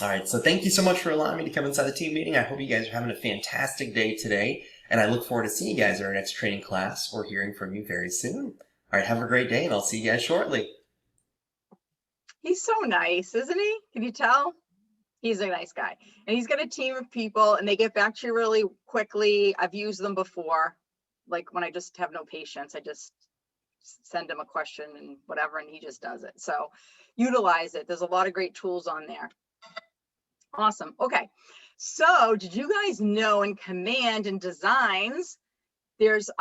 All right, so thank you so much for allowing me to come inside the team meeting. I hope you guys are having a fantastic day today, and I look forward to seeing you guys at our next training class or hearing from you very soon. All right, have a great day, and I'll see you guys shortly. He's so nice, isn't he? Can you tell? He's a nice guy. And he's got a team of people and they get back to you really quickly. I've used them before. Like when I just have no patience, I just send him a question and whatever, and he just does it. So utilize it. There's a lot of great tools on there. Awesome. Okay. So did you guys know in Command and Designs, there's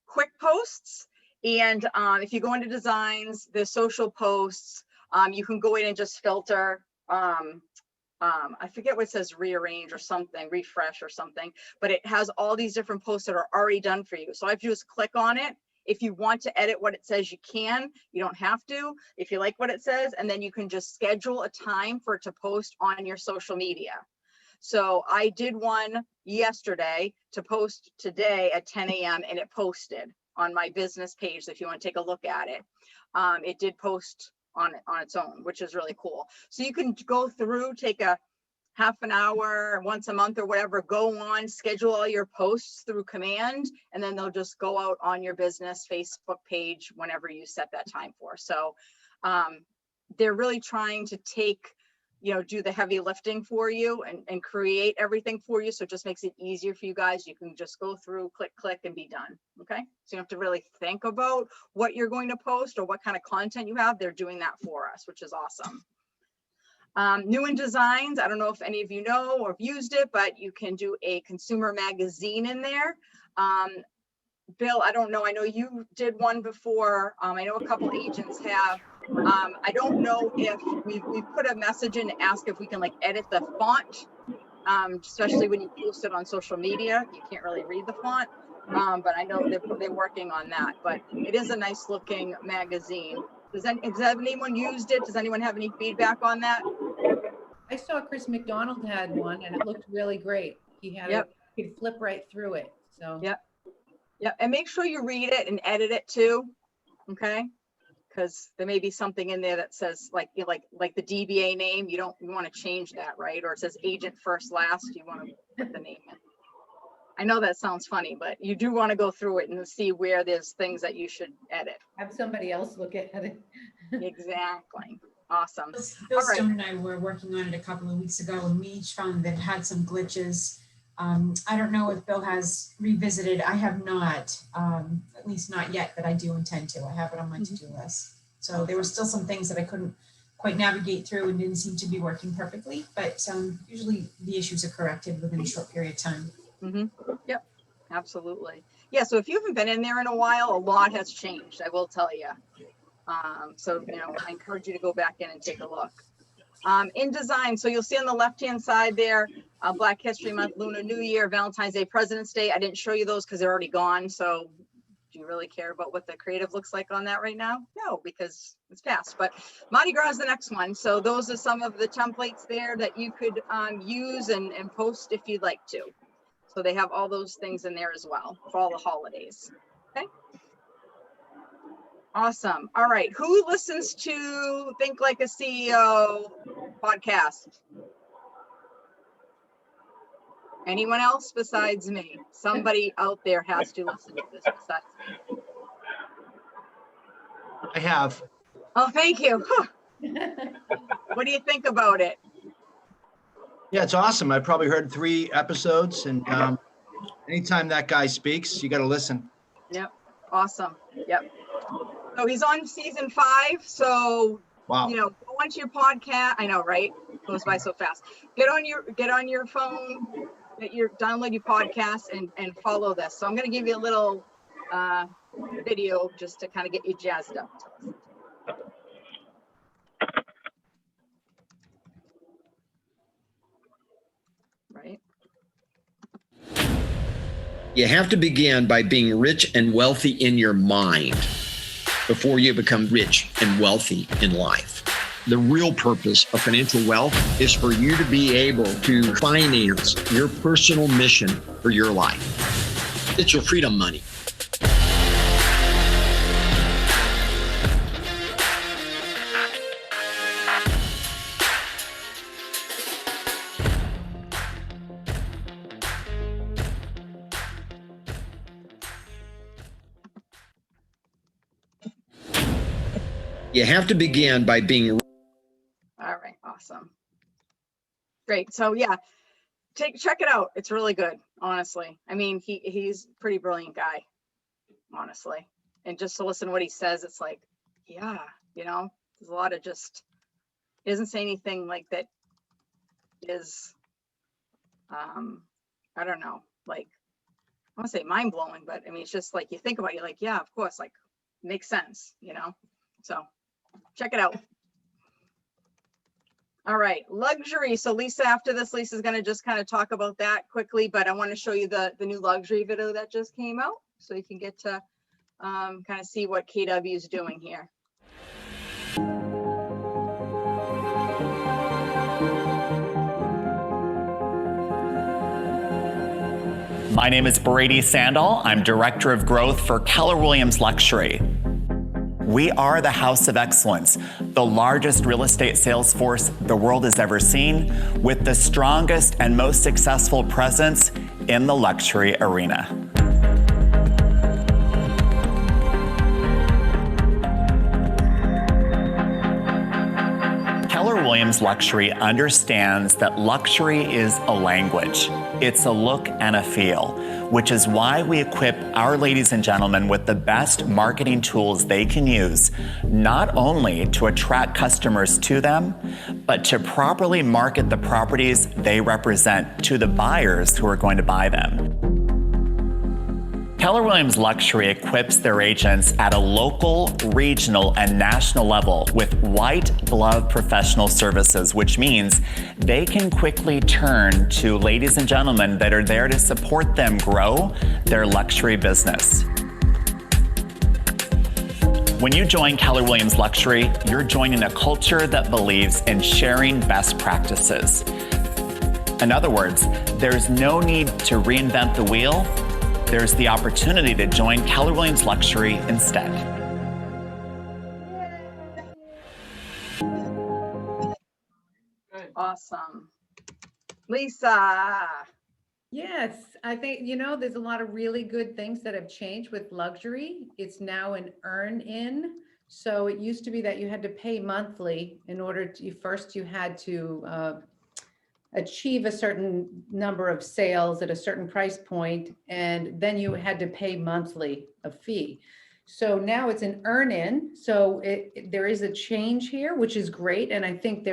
quick posts. And if you go into Designs, there's social posts. You can go in and just filter. I forget what it says, rearrange or something, refresh or something, but it has all these different posts that are already done for you. So all I have to do is click on it. If you want to edit what it says, you can. You don't have to if you like what it says, and then you can just schedule a time for it to post on your social media. So I did one yesterday to post today at 10 a.m. and it posted on my business page. If you want to take a look at it, it did post on its own, which is really cool. So you can go through, take a half an hour once a month or whatever, go on, schedule all your posts through Command, and then they'll just go out on your business Facebook page whenever you set that time for. So they're really trying to take, do the heavy lifting for you and create everything for you. So it just makes it easier for you guys. You can just go through, click, and be done. Okay. So you don't have to really think about what you're going to post or what kind of content you have. They're doing that for us, which is awesome. New in Designs. I don't know if any of you know or have used it, but you can do a consumer magazine in there. Bill, I don't know. I know you did one before. I know a couple agents have. I don't know if we put a message in to ask if we can edit the font, especially when you post it on social media. You can't really read the font, but I know they're working on that. But it is a nice looking magazine. Has anyone used it? Does anyone have any feedback on that? I saw Chris McDonald had one and it looked really great. He had it, you could flip right through it. So Yep. And make sure you read it and edit it too. Okay. Because there may be something in there that says like the DBA name. You want to change that, right? Or it says agent first last. You want to put the name in. I know that sounds funny, but you do want to go through it and see where there's things that you should edit. Have somebody else look at it. Exactly. Awesome. Bill Stone and I were working on it a couple of weeks ago, and we each found that it had some glitches. I don't know if Bill has revisited. I have not, at least not yet, but I do intend to. I have it on my to-do list. So there were still some things that I couldn't quite navigate through and didn't seem to be working perfectly, but usually the issues are corrected within a short period of time. Yep, absolutely. Yeah, so if you haven't been in there in a while, a lot has changed, I will tell you. So, I encourage you to go back in and take a look. In Design, so you'll see on the left-hand side there, Black History Month, Lunar New Year, Valentine's Day, President's Day. I didn't show you those because they're already gone. So do you really care about what the creative looks like on that right now? No, because it's past. But Mardi Gras is the next one. So those are some of the templates there that you could use and post if you'd like to. So they have all those things in there as well for all the holidays. Okay. Awesome. All right. Who listens to Think Like a CEO podcast? Anyone else besides me? Somebody out there has to listen to this besides me. I have. Oh, thank you. What do you think about it? Yeah, it's awesome. I probably heard 3 episodes, and anytime that guy speaks, you got to listen. Yep. Awesome. Yep. So he's on season 5. So, Wow. you know, go onto your podcast. I know, right? Goes by so fast. Get on your phone, download your podcast and follow this. So I'm going to give you a little video just to kind of get you jazzed up. Right. You have to begin by being rich and wealthy in your mind before you become rich and wealthy in life. The real purpose of financial wealth is for you to be able to finance your personal mission for your life. It's your freedom money. You have to begin by being. All right, awesome. Great. So yeah, check it out. It's really good, honestly. I mean, he's a pretty brilliant guy, honestly. And just to listen to what he says, it's like, yeah, you know, there's a lot of just, he doesn't say anything like that is, I don't know, like, I want to say mind blowing, but I mean, it's just like, you think about it, you're like, yeah, of course, like, makes sense, you know? So check it out. All right, luxury. So Lisa, after this, Lisa's going to just kind of talk about that quickly, but I want to show you the new luxury video that just came out so you can get to kind of see what KW is doing here. My name is Brady Sandall. I'm Director of Growth for Keller Williams Luxury. We are the House of Excellence, the largest real estate sales force the world has ever seen, with the strongest and most successful presence in the luxury arena. Keller Williams Luxury understands that luxury is a language. It's a look and a feel, which is why we equip our ladies and gentlemen with the best marketing tools they can use, not only to attract customers to them, but to properly market the properties they represent to the buyers who are going to buy them. Keller Williams Luxury equips their agents at a local, regional, and national level with white glove professional services, which means they can quickly turn to ladies and gentlemen that are there to support them grow their luxury business. When you join Keller Williams Luxury, you're joining a culture that believes in sharing best practices. In other words, there's no need to reinvent the wheel. There's the opportunity to join Keller Williams Luxury instead. Awesome. Lisa. Yes, I think, you know, there's a lot of really good things that have changed with luxury. It's now an earn-in. So it used to be that you had to pay monthly in order to, first you had to achieve a certain number of sales at a certain price point, and then you had to pay monthly a fee. So now it's an earn-in. So there is a change here, which is great. And I think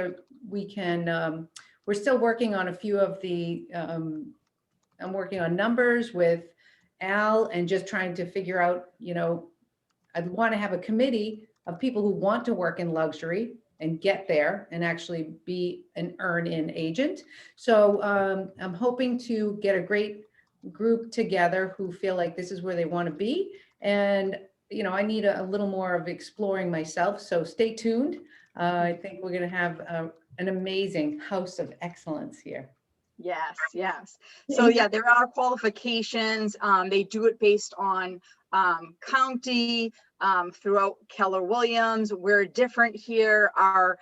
we can, we're still working on a few of the, I'm working on numbers with Al and just trying to figure out, you know, I'd want to have a committee of people who want to work in luxury and get there and actually be an earn-in agent. So I'm hoping to get a great group together who feel like this is where they want to be. And, you know, I need a little more of exploring myself. So stay tuned. I think we're going to have an amazing house of excellence here. Yes, yes. So yeah, there are qualifications. They do it based on county throughout Keller Williams. We're different here. Our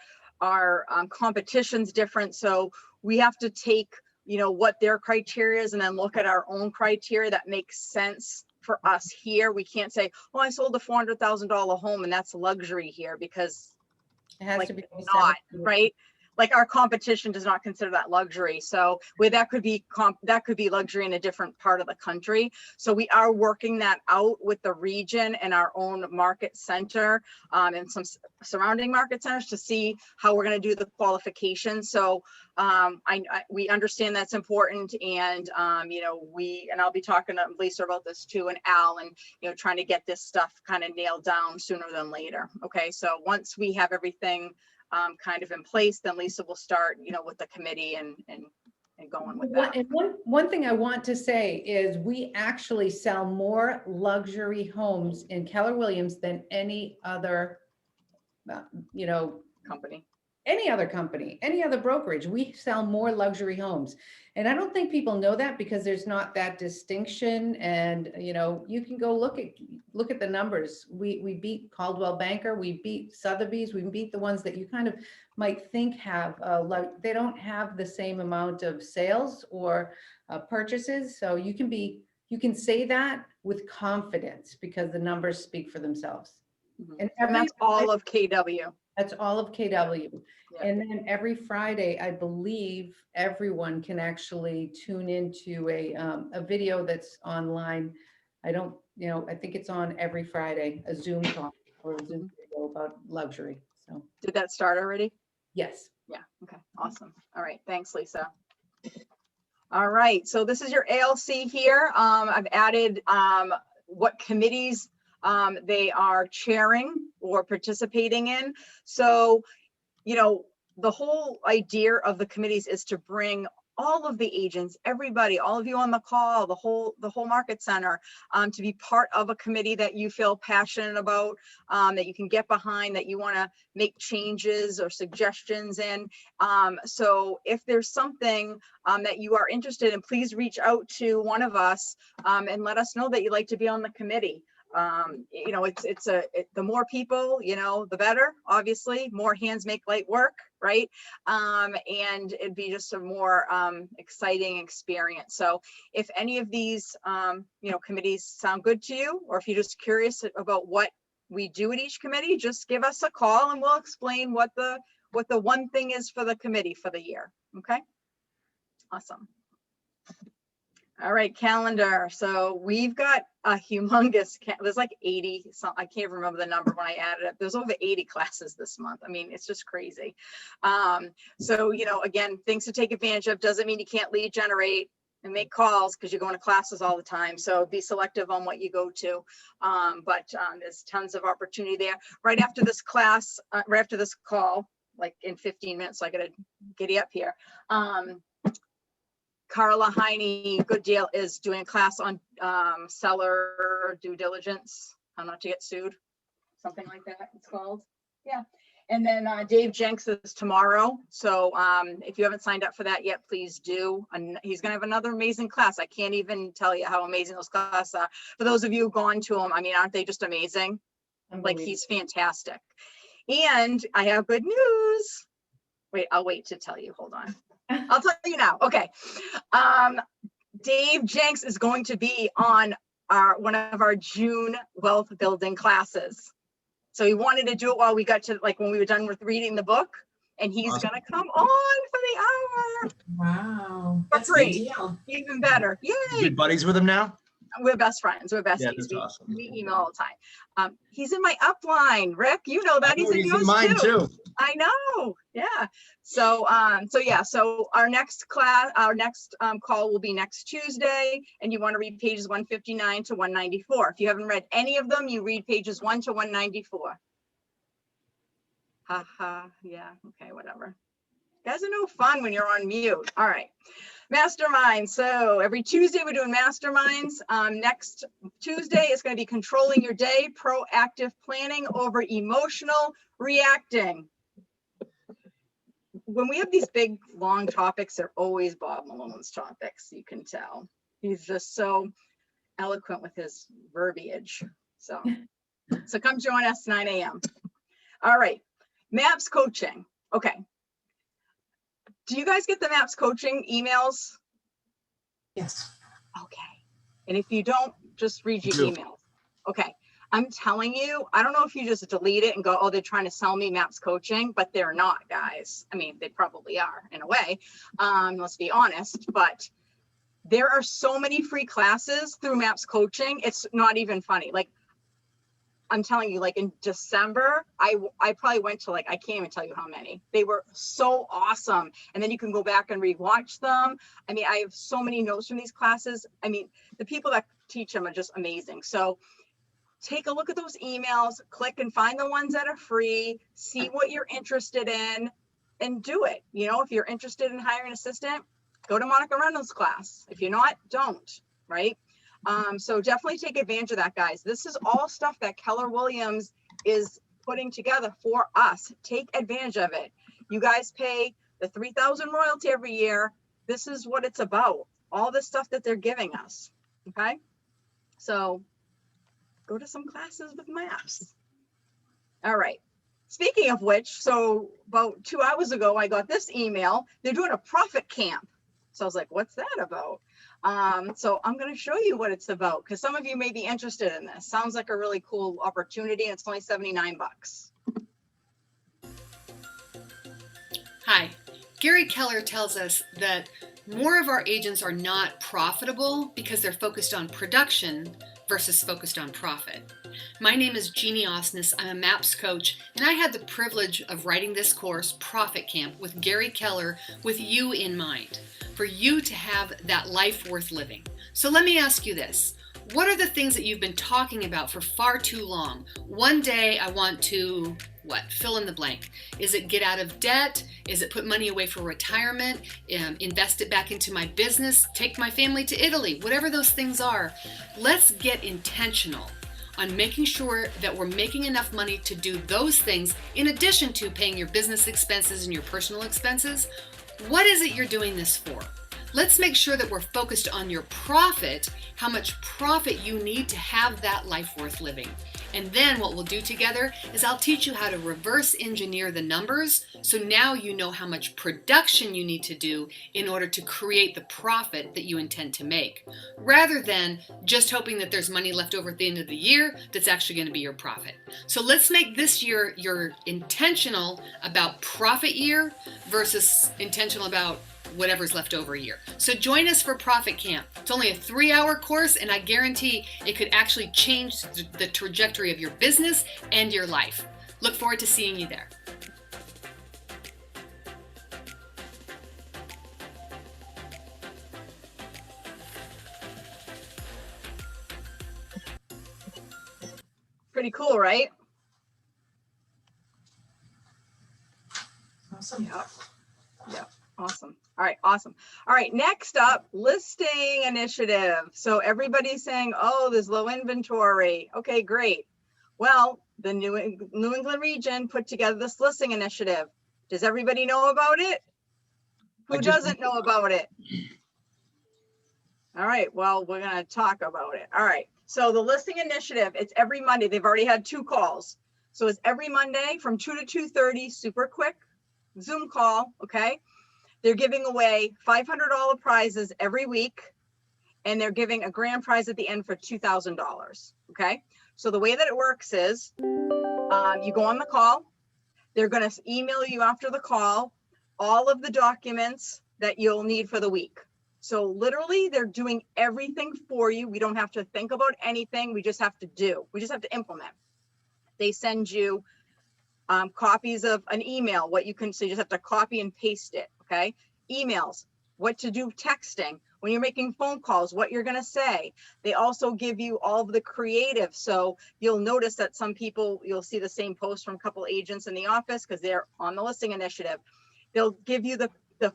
competition's different. So we have to take, you know, what their criteria is and then look at our own criteria that makes sense for us here. We can't say, oh, I sold a $400,000 home and that's luxury here, because it has like, to be not, right? like our competition does not consider that luxury. So where that could be luxury in a different part of the country. So we are working that out with the region and our own market center and some surrounding market centers to see how we're going to do the qualification. So we understand that's important, and you know, and I'll be talking to Lisa about this too, and Al, and you know, trying to get this stuff kind of nailed down sooner than later. Okay, so once we have everything kind of in place, then Lisa will start, you know, with the committee and going with that. And one thing I want to say is we actually sell more luxury homes in Keller Williams than any other, you know, company. Any other company, any other brokerage. We sell more luxury homes. And I don't think people know that because there's not that distinction. And, you know, you can go look at the numbers. We beat Coldwell Banker, we beat Sotheby's, we beat the ones that you kind of might think have, they don't have the same amount of sales or purchases. So you can say that with confidence because the numbers speak for themselves. And that's all of KW. That's all of KW. Yeah. And then every Friday, I believe everyone can actually tune into a video that's online. I don't, you know, I think it's on every Friday, a Zoom call or a Zoom video about luxury. So did that start already? Yes. Yeah. Okay. Awesome. All right. Thanks, Lisa. All right. So this is your ALC here. I've added what committees they are chairing or participating in. So, you know, the whole idea of the committees is to bring all of the agents, everybody, all of you on the call, the whole market center, to be part of a committee that you feel passionate about, that you can get behind, that you want to make changes or suggestions in. So if there's something that you are interested in, please reach out to one of us and let us know that you'd like to be on the committee. You know, the more people, you know, the better. Obviously, more hands make light work, right? And it'd be just a more exciting experience. So if any of these, you know, committees sound good to you, or if you're just curious about what we do at each committee, just give us a call and we'll explain what the one thing is for the committee for the year. Okay. Awesome. All right, calendar. So we've got a humongous, there's like 80, I can't remember the number when I added it. There's over 80 classes this month. I mean, it's just crazy. So, you know, again, things to take advantage of. Doesn't mean you can't lead generate and make calls because you're going to classes all the time. So be selective on what you go to. But there's tons of opportunity there. Right after this class, right after this call, like in 15 minutes, so I got to giddy up here. Carla Heine Gooddeal is doing a class on seller due diligence, how not to get sued, something like that it's called. Yeah. And then Dave Jenks is tomorrow. So if you haven't signed up for that yet, please do. And he's going to have another amazing class. I can't even tell you how amazing those classes are. For those of you who've gone to them, I mean, aren't they just amazing? Like, he's fantastic. And I have good news. Wait, I'll wait to tell you. Hold on. I'll tell you now. Okay. Dave Jenks is going to be on one of our June wealth building classes. So he wanted to do it while we got to, like, when we were done with reading the book, and he's Awesome. going to come on for the hour. Wow. For That's a big free. deal. Even better. Yay. Good buddies with him now? We're best friends. We're besties. Yeah, that's awesome. We email all the time. He's in my upline, Rick. You know that. I know, He's in he's in yours mine too. I know. Yeah. So so our next class, our next call will be next Tuesday, and you want to read pages 159 to 194. If you haven't read any of them, you read pages 1 to 194. Haha. Yeah. Okay. Whatever. You guys are no fun when you're on mute. All right. Mastermind. So every Tuesday we're doing masterminds. Next Tuesday is going to be controlling your day, proactive planning over emotional reacting. When we have these big, long topics, they're always Bob Malone's topics. You can tell. He's just so eloquent with his verbiage. So come join us 9 a.m. All right. MAPS coaching. Okay. Do you guys get the MAPS coaching emails? Yes. Okay. And if you don't, just read your Do. emails. Okay. I'm telling you, I don't know if you just delete it and go, oh, they're trying to sell me MAPS coaching, but they're not, guys. I mean, they probably are in a way, let's be honest, but there are so many free classes through MAPS coaching. It's not even funny. Like, I'm telling you, like in December, I probably went to like, I can't even tell you how many. They were so awesome. And then you can go back and rewatch them. I mean, I have so many notes from these classes. I mean, the people that teach them are just amazing. So take a look at those emails, click and find the ones that are free, see what you're interested in and do it. You know, if you're interested in hiring an assistant, go to Monica Reynolds' class. If you're not, don't, right? So definitely take advantage of that, guys. This is all stuff that Keller Williams is putting together for us. Take advantage of it. You guys pay the $3,000 royalty every year. This is what it's about. All the stuff that they're giving us. Okay. So go to some classes with MAPS. All right. Speaking of which, so about 2 hours ago, I got this email. They're doing a profit camp. So I was like, what's that about? So I'm going to show you what it's about because some of you may be interested in this. Sounds like a really cool opportunity. And it's only 79 bucks. Hi, Gary Keller tells us that more of our agents are not profitable because they're focused on production versus focused on profit. My name is Jeannie Osnes. I'm a MAPS coach, and I had the privilege of writing this course, Profit Camp, with Gary Keller, with you in mind, for you to have that life worth living. So let me ask you this. What are the things that you've been talking about for far too long? One day I want to, fill in the blank. Is it get out of debt? Is it put money away for retirement? Invest it back into my business? Take my family to Italy? Whatever those things are, let's get intentional on making sure that we're making enough money to do those things in addition to paying your business expenses and your personal expenses. What is it you're doing this for? Let's make sure that we're focused on your profit, how much profit you need to have that life worth living. And then what we'll do together is I'll teach you how to reverse engineer the numbers so now you know how much production you need to do in order to create the profit that you intend to make, rather than just hoping that there's money left over at the end of the year that's actually going to be your profit. So let's make this year your intentional about profit year versus intentional about whatever's left over a year. So join us for Profit Camp. It's only a 3-hour course, and I guarantee it could actually change the trajectory of your business and your life. Look forward to seeing you there. Pretty cool, right? Awesome. Yeah. Awesome. All right. Awesome. All right. Next up, listing initiative. So everybody's saying, oh, there's low inventory. Okay, great. Well, the New England region put together this listing initiative. Does everybody know about it? Who doesn't know about it? All right. Well, we're going to talk about it. All right. So the listing initiative, it's every Monday. They've already had 2 calls. So it's every Monday from 2 to 2:30, super quick Zoom call. Okay. They're giving away $500 prizes every week, and they're giving a grand prize at the end for $2,000. Okay. So the way that it works is you go on the call. They're going to email you after the call all of the documents that you'll need for the week. So literally they're doing everything for you. We don't have to think about anything. We just have to do. We just have to implement. They send you copies of an email, what you can, so you just have to copy and paste it. Okay. Emails, what to do, texting, when you're making phone calls, what you're going to say. They also give you all of the creative. So you'll notice that some people, you'll see the same post from a couple agents in the office because they're on the listing initiative. They'll give you the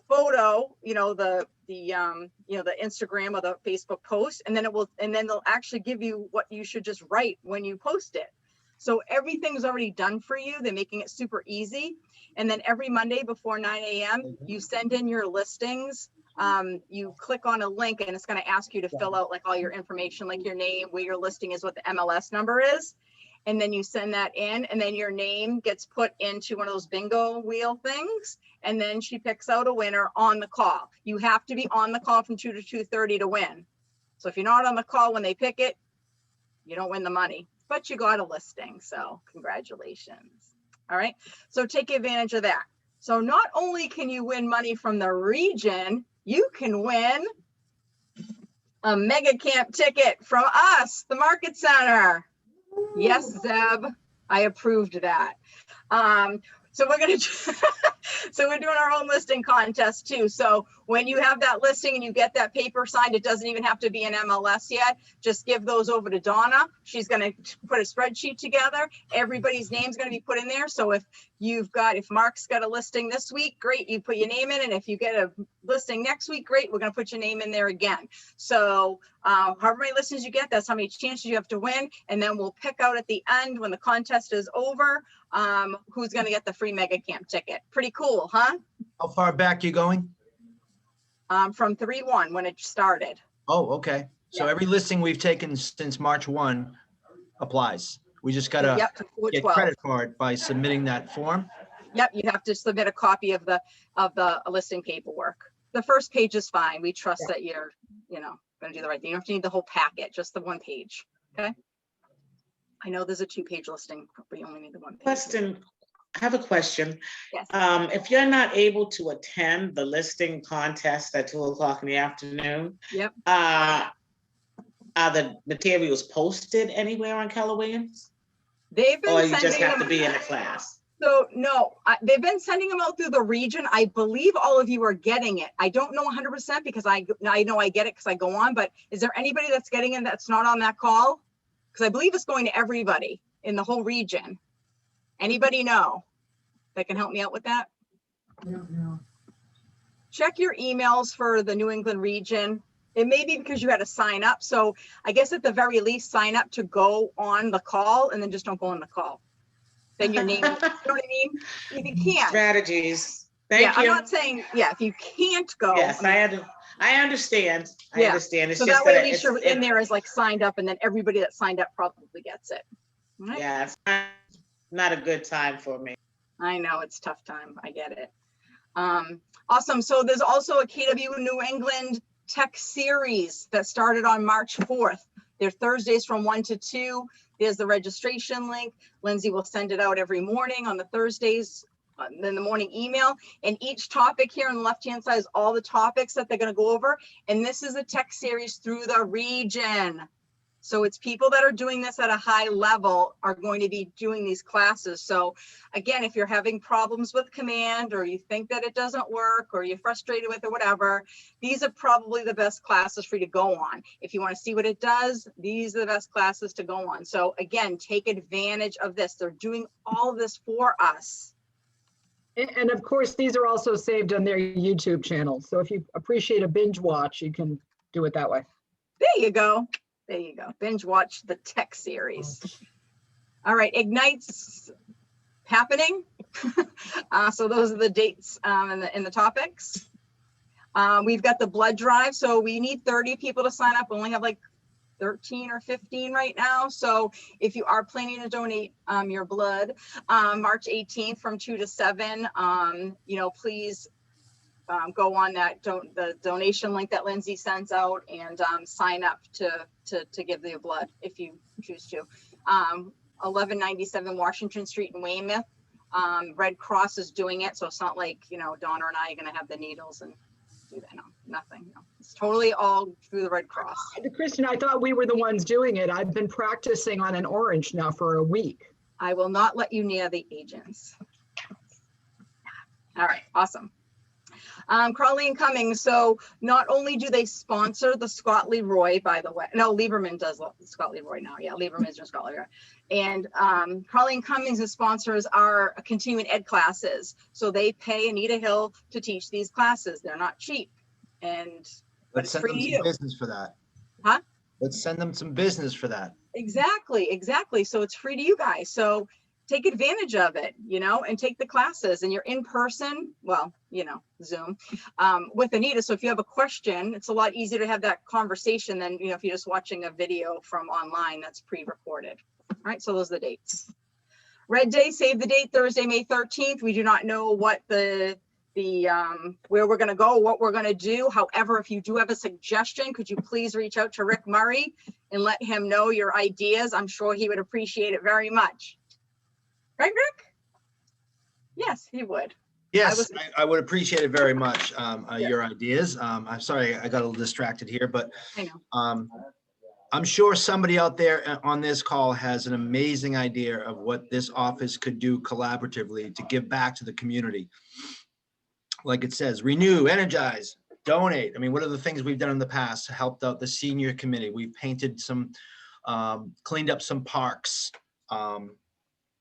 photo, the Instagram or the Facebook post, and then they'll actually give you what you should just write when you post it. So everything's already done for you. They're making it super easy. And then every Monday before 9 a.m., you send in your listings. You click on a link and it's going to ask you to fill out like all your information, like your name, where your listing is, what the MLS number is. And then you send that in, and then your name gets put into one of those bingo wheel things. And then she picks out a winner on the call. You have to be on the call from 2 to 2:30 to win. So if you're not on the call when they pick it, you don't win the money. but you got a listing, so congratulations. All right, so take advantage of that. So not only can you win money from the region, you can win a mega camp ticket from us, the Market Center. Yes, Zeb, I approved that. So we're gonna, so we're doing our own listing contest too. So when you have that listing and you get that paper signed, it doesn't even have to be an MLS yet. Just give those over to Donna. She's gonna put a spreadsheet together. Everybody's name's gonna be put in there. So if Mark's got a listing this week, great, you put your name in. And if you get a listing next week, great, we're gonna put your name in there again. So however many listings you get, that's how many chances you have to win. And then we'll pick out at the end when the contest is over, who's gonna get the free mega camp ticket. Pretty cool, huh? How far back you going? From 3/1 when it started. Oh, okay. So Yeah. every listing we've taken since March 1 applies. We just gotta Yep, to get 4/12. credit for it by submitting that form. Yep, you have to submit a copy of the listing paperwork. The first page is fine. We trust that you're, gonna do the right thing. You don't have to need the whole packet, just the one page, okay? I know there's a 2-page listing, but you only need the one page. Question, I have a question. Yes. If you're not able to attend the listing contest at 2:00 in the afternoon. Yep. Are the materials posted anywhere on Keller Williams? They've been Or you just sending have to them- be in a class? So no, they've been sending them out through the region. I believe all of you are getting it. I don't know 100% because I know I get it because I go on, but is there anybody that's getting it that's not on that call? Because I believe it's going to everybody in the whole region. Anybody know that can help me out with that? I don't know. Check your emails for the New England region. It may be because you had to sign up. So I guess at the very least, sign up to go on the call and then just don't go on the call. Then your name, you know what I mean? If you can't. Strategies. Thank Yeah, I'm you. not saying, if you can't go. Yes, I understand. I Yeah. understand. It's So just that way that at least you're in there as like signed up and then everybody that signed up probably gets it. All right? Yeah, it's not a good time for me. I know it's a tough time. I get it. Awesome. So there's also a KW New England Tech Series that started on March 4th. They're Thursdays from 1 to 2. There's the registration link. Lindsay will send it out every morning on the Thursdays, in the morning email. And each topic here on the left-hand side is all the topics that they're going to go over. And this is a tech series through the region. So it's people that are doing this at a high level are going to be doing these classes. So again, if you're having problems with Command or you think that it doesn't work or you're frustrated with it or whatever, these are probably the best classes for you to go on. If you want to see what it does, these are the best classes to go on. So again, take advantage of this. They're doing all of this for us. And of course, these are also saved on their YouTube channel. So if you appreciate a binge watch, you can do it that way. There you go. There you go. Binge watch the tech series. All right, Ignite's happening. So those are the dates in the topics. We've got the blood drive. So we need 30 people to sign up. We only have like 13 or 15 right now. So if you are planning to donate your blood, March 18th from 2 to 7, please go on the donation link that Lindsay sends out and sign up to give the blood if you choose to. 1197 Washington Street in Weymouth. Red Cross is doing it, so it's not like Donna and I are going to have the needles and do that. No, nothing. No. It's totally all through the Red Cross. Kristen, I thought we were the ones doing it. I've been practicing on an orange now for a week. I will not let you near the agents. All right, awesome. Crawley and Cummings. So not only do they sponsor the Scott Leroy, by the way, no, Lieberman does Scott Leroy now. Yeah, Lieberman's doing Scott Leroy. And Crawley and Cummings' sponsors are continuing ed classes. So they pay Anita Hill to teach these classes. They're not cheap. And Let's send free them to some you. business for that. Huh? Let's send them some business for that. Exactly. So it's free to you guys. So take advantage of it, and take the classes, and you're in person, Zoom, with Anita. So if you have a question, it's a lot easier to have that conversation than, if you're just watching a video from online that's pre-recorded. All right, so those are the dates. Red Day, save the date, Thursday, May 13th. We do not know what where we're going to go, what we're going to do. However, if you do have a suggestion, could you please reach out to Rick Murray? and let him know your ideas. I'm sure he would appreciate it very much. Right, Rick? Yes, he would. Yes, I would appreciate it very much, your ideas. I'm sorry, I got a little distracted here, but I know. I'm sure somebody out there on this call has an amazing idea of what this office could do collaboratively to give back to the community. Like it says, renew, energize, donate. I mean, what are the things we've done in the past? Helped out the senior committee. We've painted some, cleaned up some parks.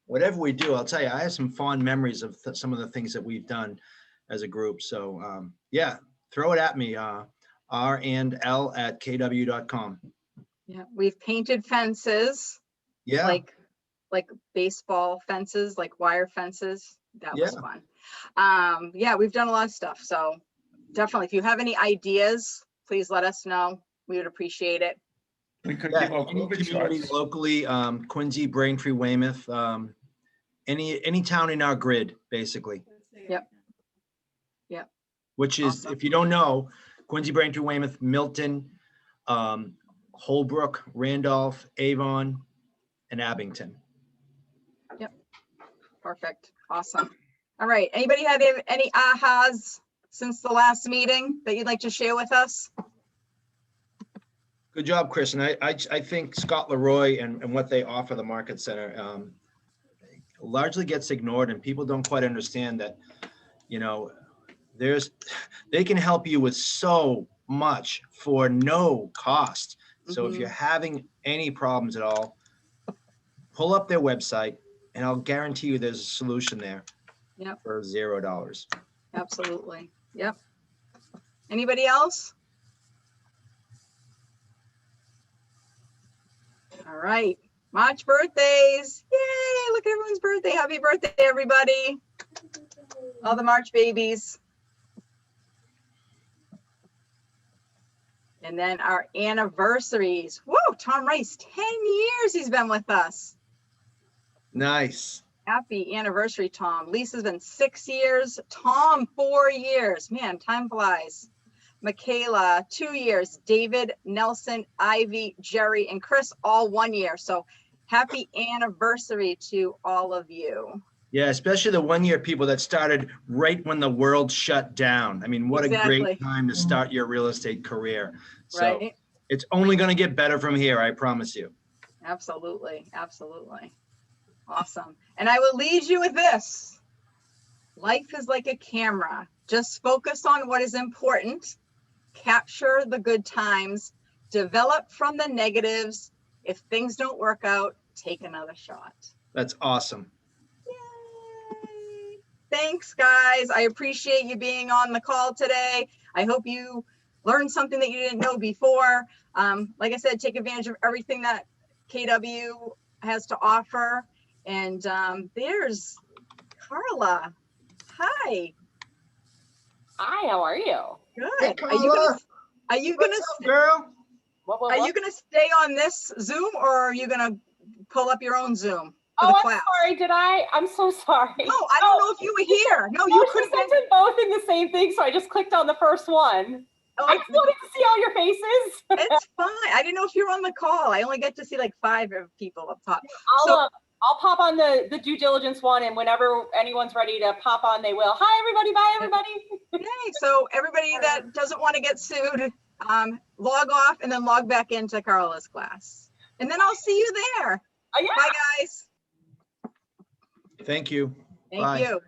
Whatever we do, I'll tell you, I have some fond memories of some of the things that we've done as a group. So yeah, throw it at me, randl@kw.com. Yeah, we've painted fences. Yeah. Like baseball fences, like wire fences. That was Yeah. fun. Yeah, we've done a lot of stuff. So definitely, if you have any ideas, please let us know. We would appreciate it. We could Yeah, give out any COVID community shots. locally, Quincy, Braintree, Weymouth, any town in our grid, basically. Yep. Yep. Which is, if you don't know, Quincy, Braintree, Weymouth, Milton, Holbrook, Randolph, Avon, and Abington. Yep. Perfect. Awesome. All right. Anybody have any ahas since the last meeting that you'd like to share with us? Good job, Chris. And I think Scott Leroy and what they offer the Market Center largely gets ignored, and people don't quite understand that, you know, they can help you with so much for no cost. So if you're having any problems at all, pull up their website and I'll guarantee you there's a solution there. Yep. For $0. Absolutely. Yep. Anybody else? All right. March birthdays. Yay. Look at everyone's birthday. Happy birthday, everybody. All the March babies. And then our anniversaries. Whoa, Tom Rice, 10 years he's been with us. Nice. Happy anniversary, Tom. Lisa's been 6 years. Tom, 4 years. Man, time flies. Michaela, 2 years. David, Nelson, Ivy, Jerry, and Chris, all 1 year. So happy anniversary to all of you. Yeah, especially the 1 year people that started right when the world shut down. I mean, what Exactly. a great time to start your real estate career. So Right? it's only going to get better from here, I promise you. Absolutely. Absolutely. Awesome. And I will lead you with this. Life is like a camera. Just focus on what is important. Capture the good times. Develop from the negatives. If things don't work out, take another shot. That's awesome. Thanks, guys. I appreciate you being on the call today. I hope you learned something that you didn't know before. Like I said, take advantage of everything that KW has to offer. And there's Carla. Hi. Hi, how are you? Good. Hey, Are you gonna girl? Are you gonna stay on this Zoom, or are you gonna pull up your own Zoom? Oh, I'm sorry. Did I? I'm so sorry. No, I don't know if you were here. No, you could have sent it both in the same thing, so I just clicked on the first one. I just wanted to see all your faces. It's fine. I didn't know if you were on the call. I only get to see like 5 people up top. I'll pop on the due diligence one, and whenever anyone's ready to pop on, they will. Hi, everybody. Bye, everybody. Hey, so everybody that doesn't want to get sued, log off and then log back into Carla's class. And then I'll see you there. Yeah. Bye, guys. Thank you. Thank Bye. you.